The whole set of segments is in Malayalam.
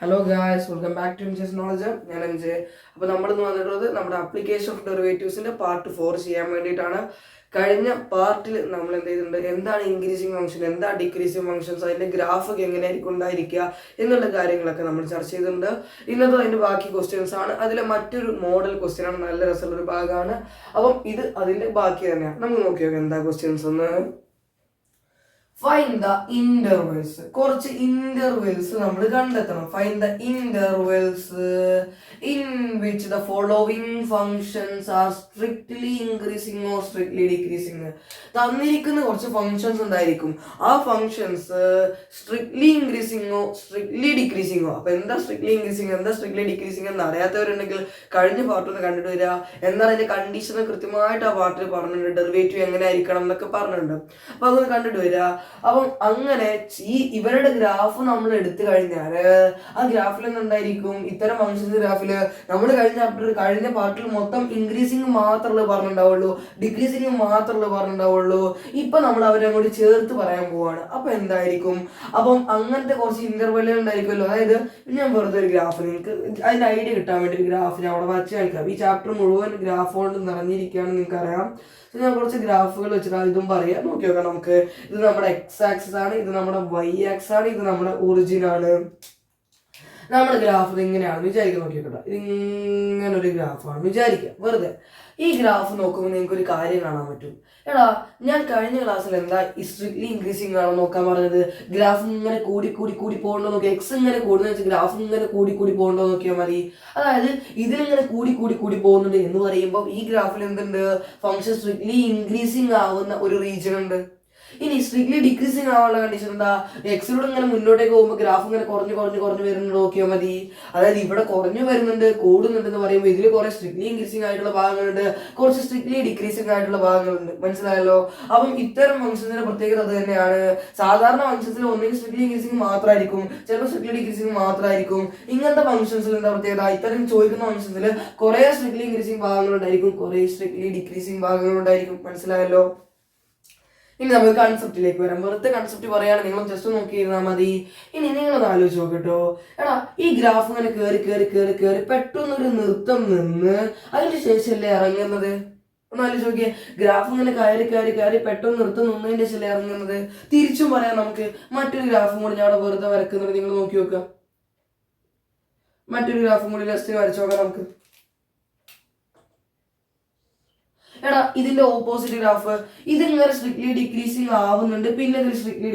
Hello guys, welcome back to ഇൻജസ് നോളജ്. ഞാൻ എൻജെ. അപ്പോൾ നമ്മളിന്ന് വന്നിട്ടുള്ളത് നമ്മുടെ അപ്ലിക്കേഷൻ ഓഫ് ഡെറിവേറ്റീവ്സിൻ്റെ പാർട്ട് 4 ചെയ്യാൻ വേണ്ടിയിട്ടാണ്. കഴിഞ്ഞ പാർട്ടിൽ നമ്മൾ എന്ത് ചെയ്തിട്ടുണ്ട്, എന്താണ് ഇൻക്രീസിങ് ഫംഗ്ഷൻ, എന്താ ഡിക്രീസിങ് ഫംഗ്ഷൻസ്, അതിൻ്റെ ഗ്രാഫൊക്കെ എങ്ങനെയായിരിക്കും ഉണ്ടായിരിക്കുക എന്നുള്ള കാര്യങ്ങളൊക്കെ നമ്മൾ ചർച്ച ചെയ്തിട്ടുണ്ട്. ഇന്നത്തെ അതിൻ്റെ ബാക്കി ക്വസ്റ്റ്യൻസ് ആണ്. അതിലെ മറ്റൊരു മോഡൽ ക്വസ്റ്റ്യൻ ആണ്, നല്ല രസമുള്ളൊരു ഭാഗമാണ്. അപ്പം ഇത് അതിൻ്റെ ബാക്കി തന്നെയാണ്. നമുക്ക് നോക്കിയോ എന്താ ക്വസ്റ്റ്യൻസ് ഒന്ന്. Find the intervals. കുറച്ച് ഇന്റർവെൽസ് നമ്മൾ കണ്ടെത്തണം. Find the intervals in which the following functions are strictly increasing or strictly decreasing. തന്നിരിക്കുന്ന കുറച്ച് ഫങ്ഷൻസ് ഉണ്ടായിരിക്കും. ആ ഫങ്ഷൻസ് സ്ട്രിക്ട്ലി ഇൻക്രീസിങ്ങോ സ്ട്രിക്ട്ലി ഡിക്രീസിങ്ങോ. അപ്പൊ എന്താ സ്ട്രിക്ട്ലി ഇൻക്രീസിങ്, എന്താ സ്ട്രിക്ട്ലി ഡിക്രീസിങ് എന്ന് അറിയാത്തവരുണ്ടെങ്കിൽ കഴിഞ്ഞ പാർട്ടൊന്ന് കണ്ടിട്ട് വരിക. എന്താണ് അതിന്റെ കണ്ടീഷൻ കൃത്യമായിട്ട് ആ പാർട്ടിൽ പറഞ്ഞിട്ടുണ്ട്. ഡെറിവേറ്റീവ് എങ്ങനെ ആയിരിക്കണം എന്നൊക്കെ പറഞ്ഞിട്ടുണ്ട്. അപ്പൊ അതൊന്ന് കണ്ടിട്ട് വരിക. അപ്പം അങ്ങനെ ഇവരുടെ ഗ്രാഫ് നമ്മൾ എടുത്തു കഴിഞ്ഞാൽ ആ ഗ്രാഫിൽ എന്തായിരിക്കും, ഇത്തരം ഫംഗ്ഷൻസ് ഗ്രാഫിൽ നമ്മൾ കഴിഞ്ഞ പാർട്ടിൽ മൊത്തം ഇൻക്രീസിങ് മാത്രമേ പറഞ്ഞിട്ടുണ്ടാവുള്ളൂ, ഡിക്രീസിങ് മാത്രമേ പറഞ്ഞിട്ടുണ്ടാവുള്ളൂ. ഇപ്പൊ നമ്മൾ അവരെ അങ്ങോട്ട് ചേർത്ത് പറയാൻ പോവാണ്. അപ്പൊ എന്തായിരിക്കും, അപ്പം അങ്ങനത്തെ കുറച്ച് ഇന്റർവെല്ലുകൾ ഉണ്ടായിരിക്കുമല്ലോ. അതായത് ഞാൻ വെറുതെ ഒരു ഗ്രാഫ് നിങ്ങൾക്ക് അതിന്റെ ഐഡിയ കിട്ടാൻ വേണ്ടി ഒരു ഗ്രാഫ് ഞാൻ അവിടെ വരച്ച് കാണിക്കാം. ഈ ചാപ്റ്റർ മുഴുവൻ ഗ്രാഫ് കൊണ്ട് നിറഞ്ഞിരിക്കുകയാണെന്ന് നിങ്ങൾക്ക് അറിയാം. ഞാൻ കുറച്ച് ഗ്രാഫുകൾ വെച്ചിട്ട് ഇതും പറയാം. നോക്കി നോക്കാം നമുക്ക്. ഇത് നമ്മുടെ എക്സ് ആക്സിസ് ആണ്, ഇത് നമ്മുടെ വൈ ആക്സിസ് ആണ്, ഇത് നമ്മുടെ ഒറിജിൻ ആണ്. നമ്മുടെ ഗ്രാഫ് ഇങ്ങനെയാണ് വിചാരിക്കുക. നോക്കിയോട്ടെ, ഇങ്ങനെ ഒരു ഗ്രാഫാണ് വിചാരിക്കുക വെറുതെ. ഈ ഗ്രാഫ് നോക്കുമ്പോൾ നിങ്ങൾക്ക് ഒരു കാര്യം കാണാൻ പറ്റും. എടാ, ഞാൻ കഴിഞ്ഞ ക്ലാസ്സിൽ എന്താ സ്ട്രിക്ട്ലി ഇൻക്രീസിങ് ആണോ നോക്കാൻ പറഞ്ഞത്. ഗ്രാഫ് ഇങ്ങനെ കൂടി കൂടി കൂടി പോകണ്ടോ നോക്കി. എക്സ് ഇങ്ങനെ കൂടുന്ന വെച്ചാൽ ഗ്രാഫ് ഇങ്ങനെ കൂടി കൂടി പോകണ്ടോ നോക്കിയാൽ മതി. അതായത് ഇതിലിങ്ങനെ കൂടി കൂടി കൂടി പോകുന്നുണ്ട് എന്ന് പറയുമ്പോൾ ഈ ഗ്രാഫിൽ എന്തുണ്ട്, ഫംഗ്ഷൻ സ്ട്രിക്ട്ലി ഇൻക്രീസിങ് ആവുന്ന ഒരു റീജിയൻ ഉണ്ട്. ഇനി സ്ട്രിക്ട്ലി ഡിക്രീസിങ് ആവാനുള്ള കണ്ടീഷൻ എന്താ, എക്സിലൂടെ ഇങ്ങനെ മുന്നോട്ടേക്ക് പോകുമ്പോൾ ഗ്രാഫ് ഇങ്ങനെ കുറഞ്ഞു കുറഞ്ഞു കുറഞ്ഞു വരുന്നുണ്ട് നോക്കിയാൽ മതി. അതായത് ഇവിടെ കുറഞ്ഞു വരുന്നുണ്ട്, കൂടുന്നുണ്ട് എന്ന് പറയുമ്പോൾ ഇതിൽ കുറെ സ്ട്രിക്ട്ലി ഇൻക്രീസിങ് ആയിട്ടുള്ള ഭാഗങ്ങളുണ്ട്, കുറച്ച് സ്ട്രിക്ട്ലി ഡിക്രീസിങ് ആയിട്ടുള്ള ഭാഗങ്ങളുണ്ട്. മനസ്സിലായല്ലോ. അപ്പം ഇത്തരം ഫംഗ്ഷൻസിന്റെ പ്രത്യേകത അത് തന്നെയാണ്. സാധാരണ ഫംഗ്ഷൻസിൽ ഒന്നെങ്കിൽ സ്ട്രിക്ട്ലി ഇൻക്രീസിങ് മാത്രമായിരിക്കും, ചിലപ്പോൾ സ്ട്രിക്ട്ലി ഡിക്രീസിങ് മാത്രമായിരിക്കും. ഇങ്ങനത്തെ ഫംഗ്ഷൻസിൽ എന്താ പ്രത്യേകത, ഇത്തരം ചോദിക്കുന്ന ഫംഗ്ഷൻസിൽ കുറെ സ്ട്രിക്ട്ലി ഇൻക്രീസിങ് ഭാഗങ്ങളുണ്ടായിരിക്കും, കുറെ സ്ട്രിക്ട്ലി ഡിക്രീസിങ് ഭാഗങ്ങളുണ്ടായിരിക്കും. മനസ്സിലായല്ലോ. ഇനി നമുക്ക് കൺസെപ്റ്റിലേക്ക് വരാം. വെറുതെ കൺസെപ്റ്റ് പറയുകയാണ്, നിങ്ങൾ ജസ്റ്റ് നോക്കിയിരുന്നാൽ മതി. ഇനി നിങ്ങളൊന്ന് ആലോചിച്ച് നോക്കട്ടോ. എടാ, ഈ ഗ്രാഫ് ഇങ്ങനെ കയറി കയറി കയറി കയറി പെട്ടെന്നൊരു നൃത്തം നിന്ന് അതിന് ശേഷമല്ലേ ഇറങ്ങുന്നത്. ഒന്ന് ആലോചിച്ച് നോക്കിയേ. ഗ്രാഫ് ഇങ്ങനെ കയറി കയറി കയറി പെട്ടെന്ന് നൃത്തം നിന്നതിന്റെ ശേഷമല്ലേ ഇറങ്ങുന്നത്. തിരിച്ചും പറയാം നമുക്ക്. മറ്റൊരു ഗ്രാഫും കൂടി ഞാൻ അവിടെ വെറുതെ വരക്കുന്നത് നിങ്ങൾ നോക്കി നോക്കുക. മറ്റൊരു ഗ്രാഫും കൂടി ജസ്റ്റ് വരച്ചു നോക്കാം നമുക്ക്. എടാ, ഇതിന്റെ ഓപ്പോസിറ്റ് ഗ്രാഫ് ഇതിങ്ങനെ സ്ട്രിക്ട്ലി ഡിക്രീസിങ് ആവുന്നുണ്ട്, പിന്നെ ഇതിൽ സ്ട്രിക്ട്ലി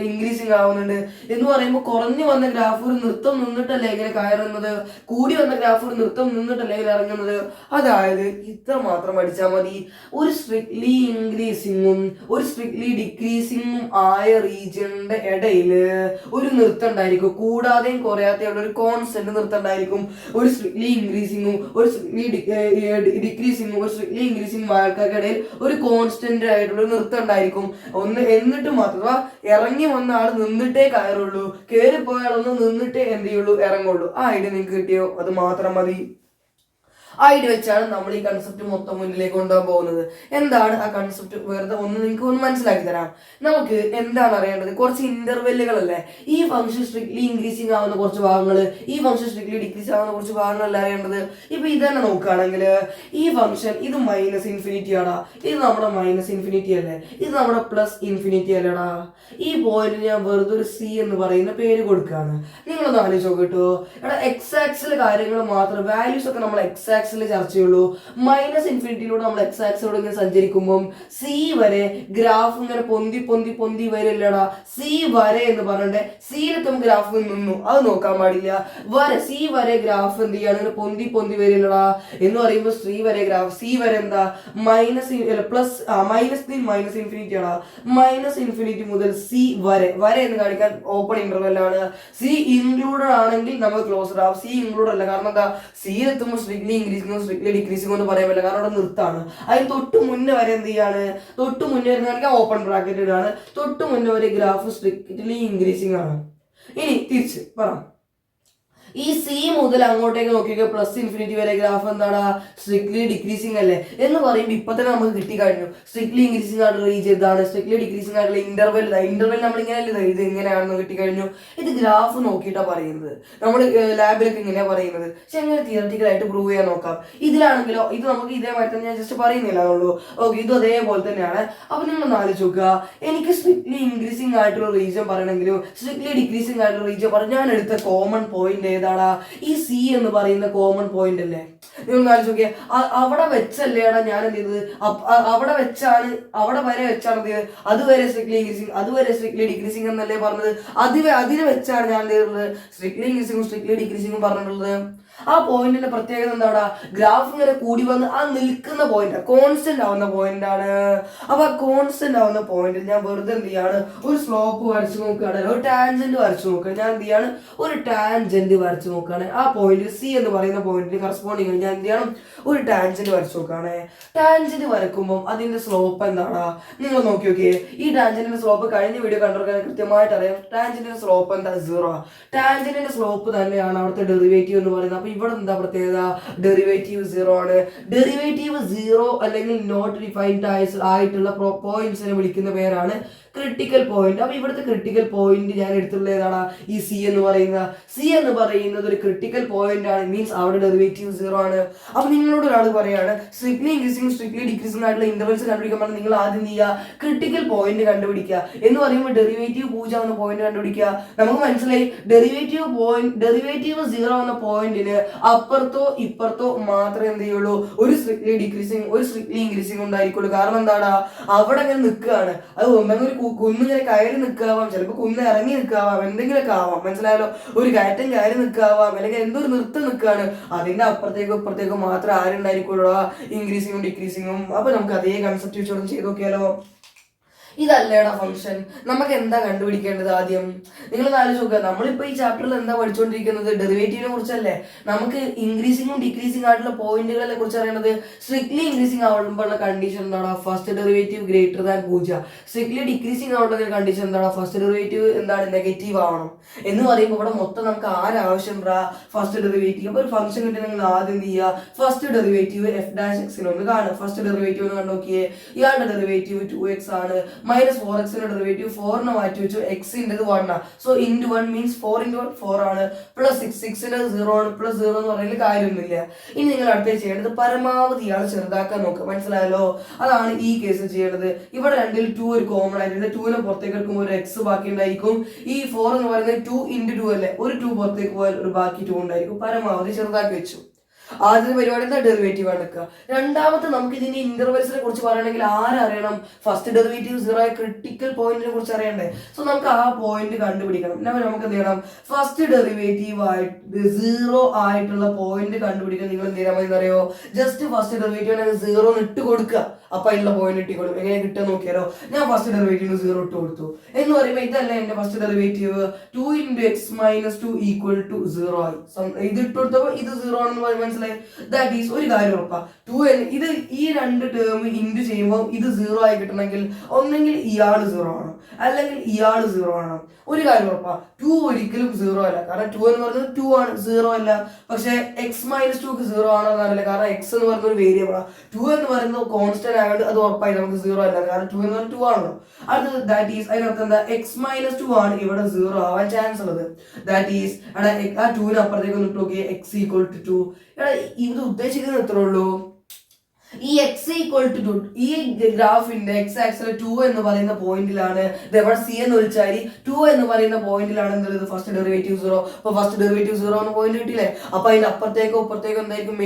ഇൻക്രീസിങ് ആവുന്നുണ്ട് എന്ന് പറയുമ്പോൾ കുറഞ്ഞു വന്ന ഗ്രാഫ് ഒരു നൃത്തം നിന്നിട്ടല്ലേ ഇങ്ങനെ കയറുന്നത്, കൂടി വന്ന ഗ്രാഫ് ഒരു നൃത്തം നിന്നിട്ടല്ലേ ഇങ്ങനെ ഇറങ്ങുന്നത്. അതായത് ഇത്ര മാത്രം പഠിച്ചാൽ മതി. ഒരു സ്ട്രിക്ട്ലി ഇൻക്രീസിങ്ങും ഒരു സ്ട്രിക്ട്ലി ഡിക്രീസിങ്ങും ആയ റീജിയന്റെ ഇടയിൽ ഒരു നൃത്തം ഉണ്ടായിരിക്കും. കൂടാതെയും കുറയാതെയുള്ള ഒരു കോൺസ്റ്റന്റ് നൃത്തം ഉണ്ടായിരിക്കും. ഒരു സ്ട്രിക്ട്ലി ഇൻക്രീസിങ്ങും ഒരു സ്ട്രിക്ട്ലി ഡിക്രീസിങ്ങും ഒരു സ്ട്രിക്ട്ലി ഇൻക്രീസിങ്ങും ആൾക്കാർക്കിടയിൽ ഒരു കോൺസ്റ്റന്റ് ആയിട്ടുള്ള നൃത്തം ഉണ്ടായിരിക്കും. എന്നിട്ട് മാത്രം ഇറങ്ങി വന്ന ആൾ നിന്നിട്ടേ കയറുള്ളൂ, കയറിപ്പോയ ആളൊന്ന് നിന്നിട്ടേ എന്ത് ചെയ്യുള്ളൂ, ഇറങ്ങുള്ളൂ. ആ ഐഡിയ നിങ്ങൾക്ക് കിട്ടിയോ? അത് മാത്രം മതി. ഐഡിയ വെച്ചാണ് നമ്മൾ ഈ കൺസെപ്റ്റ് മൊത്തം മുന്നിലേക്ക് കൊണ്ടുപോകാൻ പോകുന്നത്. എന്താണ് ആ കൺസെപ്റ്റ് വെറുതെ നിങ്ങൾക്ക് ഒന്ന് മനസ്സിലാക്കി തരാം. നമുക്ക് എന്താണ് അറിയേണ്ടത്, കുറച്ച് ഇന്റർവെല്ലുകളല്ലേ. ഈ ഫംഗ്ഷൻ സ്ട്രിക്ട്ലി ഇൻക്രീസിങ് ആവുന്ന കുറച്ച് ഭാഗങ്ങൾ, ഈ ഫംഗ്ഷൻ സ്ട്രിക്ട്ലി ഡിക്രീസ് ആവുന്ന കുറച്ച് ഭാഗങ്ങളല്ല അറിയേണ്ടത്. ഇപ്പൊ ഇതന്നെ നോക്കുകയാണെങ്കിൽ ഈ ഫംഗ്ഷൻ ഇത് മൈനസ് ഇൻഫിനിറ്റി ആടാ, ഇത് നമ്മുടെ മൈനസ് ഇൻഫിനിറ്റി അല്ലേ, ഇത് നമ്മുടെ പ്ലസ് ഇൻഫിനിറ്റി അല്ലേടാ. ഈ പോയിന്റ് ഞാൻ വെറുതെ ഒരു സി എന്ന് പറയുന്ന പേര് കൊടുക്കുകയാണ്. നിങ്ങളൊന്ന് ആലോചിച്ച് നോക്കിട്ടോ. എടാ, എക്സ് ആക്സിലെ കാര്യങ്ങൾ മാത്രം, വാല്യൂസ് ഒക്കെ നമ്മൾ എക്സ് ആക്സിൽ ചർച്ച ചെയ്യുള്ളൂ. മൈനസ് ഇൻഫിനിറ്റിയിലൂടെ നമ്മൾ എക്സ് ആക്സിലൂടെ ഇങ്ങനെ സഞ്ചരിക്കുമ്പോൾ സി വരെ ഗ്രാഫ് ഇങ്ങനെ പൊന്തി പൊന്തി പൊന്തി വരില്ലടാ. സി വരെ എന്ന് പറഞ്ഞിട്ട് സിയിലെത്തും ഗ്രാഫ് നിന്നു, അത് നോക്കാൻ പാടില്ല. സി വരെ ഗ്രാഫ് എന്ത് ചെയ്യാണ്, ഇങ്ങനെ പൊന്തി പൊന്തി വരില്ലടാ എന്ന് പറയുമ്പോൾ സി വരെ ഗ്രാഫ്, സി വരെ എന്താ മൈനസ് പ്ലസ് മൈനസ് ഇൻഫിനിറ്റി ആടാ. മൈനസ് ഇൻഫിനിറ്റി മുതൽ സി വരെ എന്ന് കാണിക്കാൻ ഓപ്പൺ ഇന്റർവെൽ ആണ്. സി ഇൻക്ലൂഡഡ് ആണെങ്കിൽ നമുക്ക് ക്ലോസ്ഡ് ആവും. സി ഇൻക്ലൂഡ് അല്ല, കാരണം എന്താ, സിയിലെത്തുമ്പോൾ സ്ട്രിക്ട്ലി ഇൻക്രീസിങ്ങോ സ്ട്രിക്ട്ലി ഡിക്രീസിങ്ങോ എന്ന് പറയാൻ പറ്റില്ല, കാരണം അവിടെ നിർത്താണ്. അതിന് തൊട്ട് മുന്നേ വരെ എന്ത് ചെയ്യാണ്, തൊട്ട് മുന്നേ വരുന്ന ഓപ്പൺ ബ്രാക്കറ്റ് ഇടാണ്. തൊട്ട് മുന്നേ വരെ ഗ്രാഫ് സ്ട്രിക്ട്ലി ഇൻക്രീസിങ് ആണ്. ഇനി തിരിച്ച് പറ, ഈ സി മുതൽ അങ്ങോട്ടേക്ക് നോക്കിയൊക്കെ പ്ലസ് ഇൻഫിനിറ്റി വരെ ഗ്രാഫ് എന്താണ് സ്ട്രിക്ട്ലി ഡിക്രീസിങ് അല്ലേ എന്ന് പറയുമ്പോൾ ഇപ്പൊ തന്നെ നമുക്ക് കിട്ടിക്കഴിഞ്ഞു. സ്ട്രിക്ട്ലി ഇൻക്രീസിംഗ് ആയിട്ടുള്ള റീജിയൻ ഇതാണ്, സ്ട്രിക്ട്ലി ഡിക്രീസിംഗ് ആയിട്ടുള്ള ഇന്റർവെൽ നമ്മൾ ഇങ്ങനെ ഇത് ഇങ്ങനെയാണെന്ന് കിട്ടിക്കഴിഞ്ഞു. ഇത് ഗ്രാഫ് നോക്കിയിട്ടാണ് പറയുന്നത്, നമ്മൾ ലാബിലൊക്കെ ഇങ്ങനെയാ പറയുന്നത്. പക്ഷെ എങ്ങനെ തിയററ്റിക്കൽ ആയിട്ട് പ്രൂവ് ചെയ്യാൻ നോക്കാം. ഇതിലാണെങ്കിലോ ഇത് നമുക്ക് ഇതേമാതിരി തന്നെ ഞാൻ ജസ്റ്റ് പറയുന്നില്ല എന്നുള്ളൂ. ഓക്കെ, ഇത് അതേപോലെ തന്നെയാണ്. അപ്പൊ നിങ്ങൾ ആലോചിച്ച് നോക്കുക, എനിക്ക് സ്ട്രിക്ട്ലി ഇൻക്രീസിംഗ് ആയിട്ടുള്ള റീജിയൻ പറയണമെങ്കിലും സ്ട്രിക്ട്ലി ഡിക്രീസിംഗ് ആയിട്ടുള്ള റീജിയൻ പറഞ്ഞു ഞാൻ എടുത്ത കോമൺ പോയിന്റ് ഏതാണ്? ഈ സി എന്ന് പറയുന്ന കോമൺ പോയിന്റ് അല്ലേ? നിങ്ങൾ ആലോചിച്ച് നോക്കിയാൽ അവിടെ വെച്ചല്ലേടാ ഞാൻ എന്ത് ചെയ്തത്, അവിടെ വരെ വെച്ചാണ് എന്ത് ചെയ്തത്, അതുവരെ സ്ട്രിക്ട്ലി ഇൻക്രീസിംഗ് അതുവരെ സ്ട്രിക്ട്ലി ഡിക്രീസിംഗ് എന്നല്ലേ പറഞ്ഞത്. അതിനെ വെച്ചാണ് ഞാൻ എന്ത് ചെയ്തത് സ്ട്രിക്ട്ലി ഇൻക്രീസിംഗും സ്ട്രിക്ട്ലി ഡിക്രീസിംഗും പറഞ്ഞിട്ടുള്ളത്. ആ പോയിന്റിന്റെ പ്രത്യേകത എന്താണ്? ഗ്രാഫ് ഇങ്ങനെ കൂടി വന്ന് ആ നിൽക്കുന്ന പോയിന്റ് കോൺസ്റ്റന്റ് ആവുന്ന പോയിന്റ് ആണ്. അപ്പൊ ആ കോൺസ്റ്റന്റ് ആവുന്ന പോയിന്റിൽ ഞാൻ വെറുതെ എന്ത് ചെയ്യാണ്, ഒരു സ്ലോപ്പ് വരച്ചു നോക്കുകയാണ്, ഒരു ടാൻജന്റ് വരച്ചു നോക്കുക. ഞാൻ എന്ത് ചെയ്യാണ്, ഒരു ടാൻജന്റ് വരച്ചു നോക്കുകയാണ്. ആ പോയിന്റ് സി എന്ന് പറയുന്ന പോയിന്റിന് കറസ്പോണ്ടിങ് ഞാൻ എന്ത് ചെയ്യണം, ഒരു ടാൻജന്റ് വരച്ചു നോക്കുകയാണ്. ടാൻജന്റ് വരക്കുമ്പോൾ അതിന്റെ സ്ലോപ്പ് എന്താണ് നിങ്ങൾ നോക്കി നോക്കിയേ. ഈ ടാൻജന്റിന്റെ സ്ലോപ്പ് കഴിഞ്ഞ വീഡിയോ കണ്ടവർക്ക് കൃത്യമായിട്ട് അറിയാം. ടാൻജന്റിന്റെ സ്ലോപ്പ് എന്താ? 0. ടാൻജന്റിന്റെ സ്ലോപ്പ് തന്നെയാണ് അവിടുത്തെ ഡെറിവേറ്റീവ് എന്ന് പറയുന്നത്. അപ്പൊ ഇവിടെ എന്താ പ്രത്യേകത? ഡെറിവേറ്റീവ് 0 ആണ്. ഡെറിവേറ്റീവ് 0 അല്ലെങ്കിൽ നോട്ട് ഡിഫൈൻഡ് ആയിട്ടുള്ള പോയിന്റ്സിനെ വിളിക്കുന്ന പേരാണ് ക്രിട്ടിക്കൽ പോയിന്റ്. അപ്പൊ ഇവിടുത്തെ ക്രിട്ടിക്കൽ പോയിന്റ് ഞാൻ എടുത്തുള്ള ഏതാണ്? ഈ സി എന്ന് പറയുന്നത് ഒരു ക്രിട്ടിക്കൽ പോയിന്റ് ആണ്. മീൻസ് അവിടെ ഡെറിവേറ്റീവ് 0 ആണ്. അപ്പൊ നിങ്ങളോട് ഒരാൾ പറയാണ് സ്ട്രിക്ട്ലി ഇൻക്രീസിംഗ് സ്ട്രിക്ട്ലി ഡിക്രീസിംഗ് ആയിട്ടുള്ള ഇന്റർവെൽസ് കണ്ടുപിടിക്കാൻ പറഞ്ഞാൽ നിങ്ങൾ ആദ്യം ചെയ്യുക ക്രിട്ടിക്കൽ പോയിന്റ് കണ്ടുപിടിക്കുക. എന്ന് പറയുമ്പോൾ ഡെറിവേറ്റീവ് 0 ആവുന്ന പോയിന്റ് കണ്ടുപിടിക്കുക. നമുക്ക് മനസ്സിലായി ഡെറിവേറ്റീവ് 0 ആവുന്ന പോയിന്റിന് അപ്പുറത്തോ ഇപ്പുറത്തോ മാത്രമേ എന്ത് ചെയ്യുള്ളൂ, ഒരു സ്ട്രിക്ട്ലി ഡിക്രീസിംഗ് ഒരു സ്ട്രിക്ട്ലി ഇൻക്രീസിംഗ് ഉണ്ടായിരിക്കുള്ളൂ. കാരണം എന്താണ്, അവിടെ അങ്ങനെ നിൽക്കുകയാണ്. അത് ഒന്നെങ്കിൽ കുന്നിങ്ങനെ കയറി നിൽക്കാവാം, ചിലപ്പോൾ കുന്ന് ഇറങ്ങി നിൽക്കാവാം, എന്തെങ്കിലുമൊക്കെ ആവാം. മനസ്സിലായാലോ? ഒരു കയറ്റം കയറി നിൽക്കാവാം, അല്ലെങ്കിൽ എന്തോ ഒരു നൃത്തം നിൽക്കുകയാണ്. അതിന്റെ അപ്പുറത്തേക്കും ഇപ്പുറത്തേക്കും മാത്രം ആരുണ്ടായിരിക്കുള്ളൂ ഇൻക്രീസിങ്ങും ഡിക്രീസിങ്ങും. അപ്പൊ നമുക്ക് അതേ കൺസെപ്റ്റ് വെച്ചോടും ചെയ്ത് നോക്കിയാലോ? ഇതല്ലേടാ ഫംഗ്ഷൻ. നമുക്ക് എന്താ കണ്ടുപിടിക്കേണ്ടത് ആദ്യം? നിങ്ങൾ ആലോചിച്ച് നോക്കുക, നമ്മളിപ്പോ ഈ ചാപ്റ്ററിൽ എന്താ പഠിച്ചുകൊണ്ടിരിക്കുന്നത്? ഡെറിവേറ്റീവിനെ കുറിച്ചല്ലേ. നമുക്ക് ഇൻക്രീസിങ്ങും ഡിക്രീസിംഗ് ആയിട്ടുള്ള പോയിന്റുകളെ കുറിച്ച് അറിയേണ്ടത്. സ്ട്രിക്ട്ലി ഇൻക്രീസിംഗ് ആവുമ്പോഴുള്ള കണ്ടീഷൻ എന്താണ്? First derivative greater than 0. Strictly decreasing ആവുന്ന കണ്ടീഷൻ എന്താണ്? ഫസ്റ്റ് ഡെറിവേറ്റീവ് എന്താണ്? നെഗറ്റീവ് ആവണം. എന്ന് പറയുമ്പോൾ ഇവിടെ മൊത്തം നമുക്ക് ആരാവശ്യം? First derivative. അപ്പൊ ഒരു ഫംഗ്ഷൻ കിട്ടി നിങ്ങൾ ആദ്യം എന്ത് ചെയ്യുക, ഫസ്റ്റ് ഡെറിവേറ്റീവ് f'(x) ഒന്ന് കാണുക. ഫസ്റ്റ് ഡെറിവേറ്റീവ് ഒന്ന് കണ്ടുനോക്കിയേ. ഇയാളുടെ ഡെറിവേറ്റീവ് 2x ആണ്. -4x ഡെറിവേറ്റീവ് 4 മാറ്റി വെച്ചു. x ന്റെ 1 സോ ഇൻറ്റു 1 മീൻസ് 4 × 1 4 ആണ്. പ്ലസ് 6 ന്റെ 0 ആണ്. പ്ലസ് 0 എന്ന് പറയുന്നത് കാര്യമൊന്നുമില്ല. ഇനി നിങ്ങൾ അടുത്ത ചെയ്യേണ്ടത് പരമാവധി ഇയാൾ ചെറുതാക്കാൻ നോക്കുക. മനസ്സിലായല്ലോ? അതാണ് ഈ കേസിൽ ചെയ്യേണ്ടത്. ഇവിടെ രണ്ടിൽ 2 ഒരു കോമൺ ആയിട്ടുണ്ട്. 2നെ പുറത്തേക്ക് എടുക്കുമ്പോൾ ഒരു x ബാക്കി ഉണ്ടായിരിക്കും. ഈ 4 എന്ന് പറയുന്നത് 2 × 2 അല്ലേ, ഒരു 2 പുറത്തേക്ക് പോയാൽ ഒരു ബാക്കി 2 ഉണ്ടായിരിക്കും. പരമാവധി ചെറുതാക്കി വെച്ചു. ആദ്യത്തെ പരിപാടി എന്താ? ഡെറിവേറ്റീവ് ആണ് എടുക്കുക. രണ്ടാമത്തെ നമുക്ക് ഇതിന്റെ ഇന്റർവെൽസിനെ കുറിച്ച് പറയണമെങ്കിൽ ആരറിയണം? ഫസ്റ്റ് ഡെറിവേറ്റീവ് 0 ആയ ക്രിട്ടിക്കൽ പോയിന്റിനെ കുറിച്ച് അറിയണ്ടേ. സോ നമുക്ക് ആ പോയിന്റ് കണ്ടുപിടിക്കണം. നമുക്ക് എന്ത് ചെയ്യണം? ഫസ്റ്റ് ഡെറിവേറ്റീവ് ആയിട്ട് 0 ആയിട്ടുള്ള പോയിന്റ് കണ്ടുപിടിക്കാൻ നിങ്ങൾ എന്ത് ചെയ്താൽ മതി അറിയോ? ജസ്റ്റ് ഫസ്റ്റ് ഡെറിവേറ്റീവ് 0 ഇട്ട് കൊടുക്കുക. അപ്പൊ അതിനുള്ള പോയിന്റ് ഇട്ടിക്കോളും. എങ്ങനെ കിട്ടുക നോക്കിയാലോ? ഞാൻ ഫസ്റ്റ് ഡെറിവേറ്റീവ് 0 ഇട്ട് കൊടുത്തു എന്ന് പറയുമ്പോൾ ഇതല്ല എന്റെ ഫസ്റ്റ് ഡെറിവേറ്റീവ്. 2 × x - 2 = 0 ആയി. ഇത് ഇട്ട് കൊടുത്തപ്പോൾ ഇത് 0 ആണെന്ന് മനസ്സിലായി. ദാറ്റ് ഈസ് ഒരു കാര്യം ഉറപ്പാ. 2 ഇത് ഈ രണ്ട് ടേം ഇൻറ്റു ചെയ്യുമ്പോൾ ഇത് 0 ആയി കിട്ടണമെങ്കിൽ ഒന്നെങ്കിൽ ഇയാള് 0 ആണ്, അല്ലെങ്കിൽ ഇയാള് 0 ആണ്. ഒരു കാര്യം ഉറപ്പാ, 2 ഒരിക്കലും 0 അല്ല. കാരണം 2 എന്ന് പറയുന്നത് 2 ആണ്, 0 അല്ല. പക്ഷെ x - 2 0 ആണെന്ന് അറിയില്ല. കാരണം x എന്ന് പറയുന്ന ഒരു വേരിയബിൾ ആണ്. 2 എന്ന് പറയുന്നത് കോൺസ്റ്റന്റ് ആയതുകൊണ്ട് അത് ഉറപ്പായി നമുക്ക് 0 അല്ല. കാരണം 2 എന്ന് പറഞ്ഞാൽ 2 ആണല്ലോ. അടുത്തത് ദാറ്റ് ഈസ് അതിനർത്ഥം എന്താ? x - 2 ആണ് ഇവിടെ 0 ആവാൻ ചാൻസ് ഉള്ളത്. ദാറ്റ് ഈസ് ആ 2ന് അപ്പുറത്തേക്ക് ഒന്ന് ഇട്ട് നോക്കിയേ. x = 2. ഇത് ഉദ്ദേശിക്കുന്നത് എത്ര ഉള്ളൂ? ഈ x = 2 ഈ ഗ്രാഫിന്റെ x ആക്സിൽ 2 എന്ന് പറയുന്ന പോയിന്റിലാണ്. ഇതെവിടെ സി എന്ന് വിളിച്ചാൽ 2 എന്ന് പറയുന്ന പോയിന്റിലാണ് എന്തുള്ളത്? First derivative 0. അപ്പൊ ഫസ്റ്റ് ഡെറിവേറ്റീവ് 0 എന്ന പോയിന്റ് കിട്ടിയില്ലേ? അപ്പൊ അതിന്റെ അപ്പുറത്തേക്കോ ഇപ്പുറത്തേക്കോ എന്തായിരിക്കും?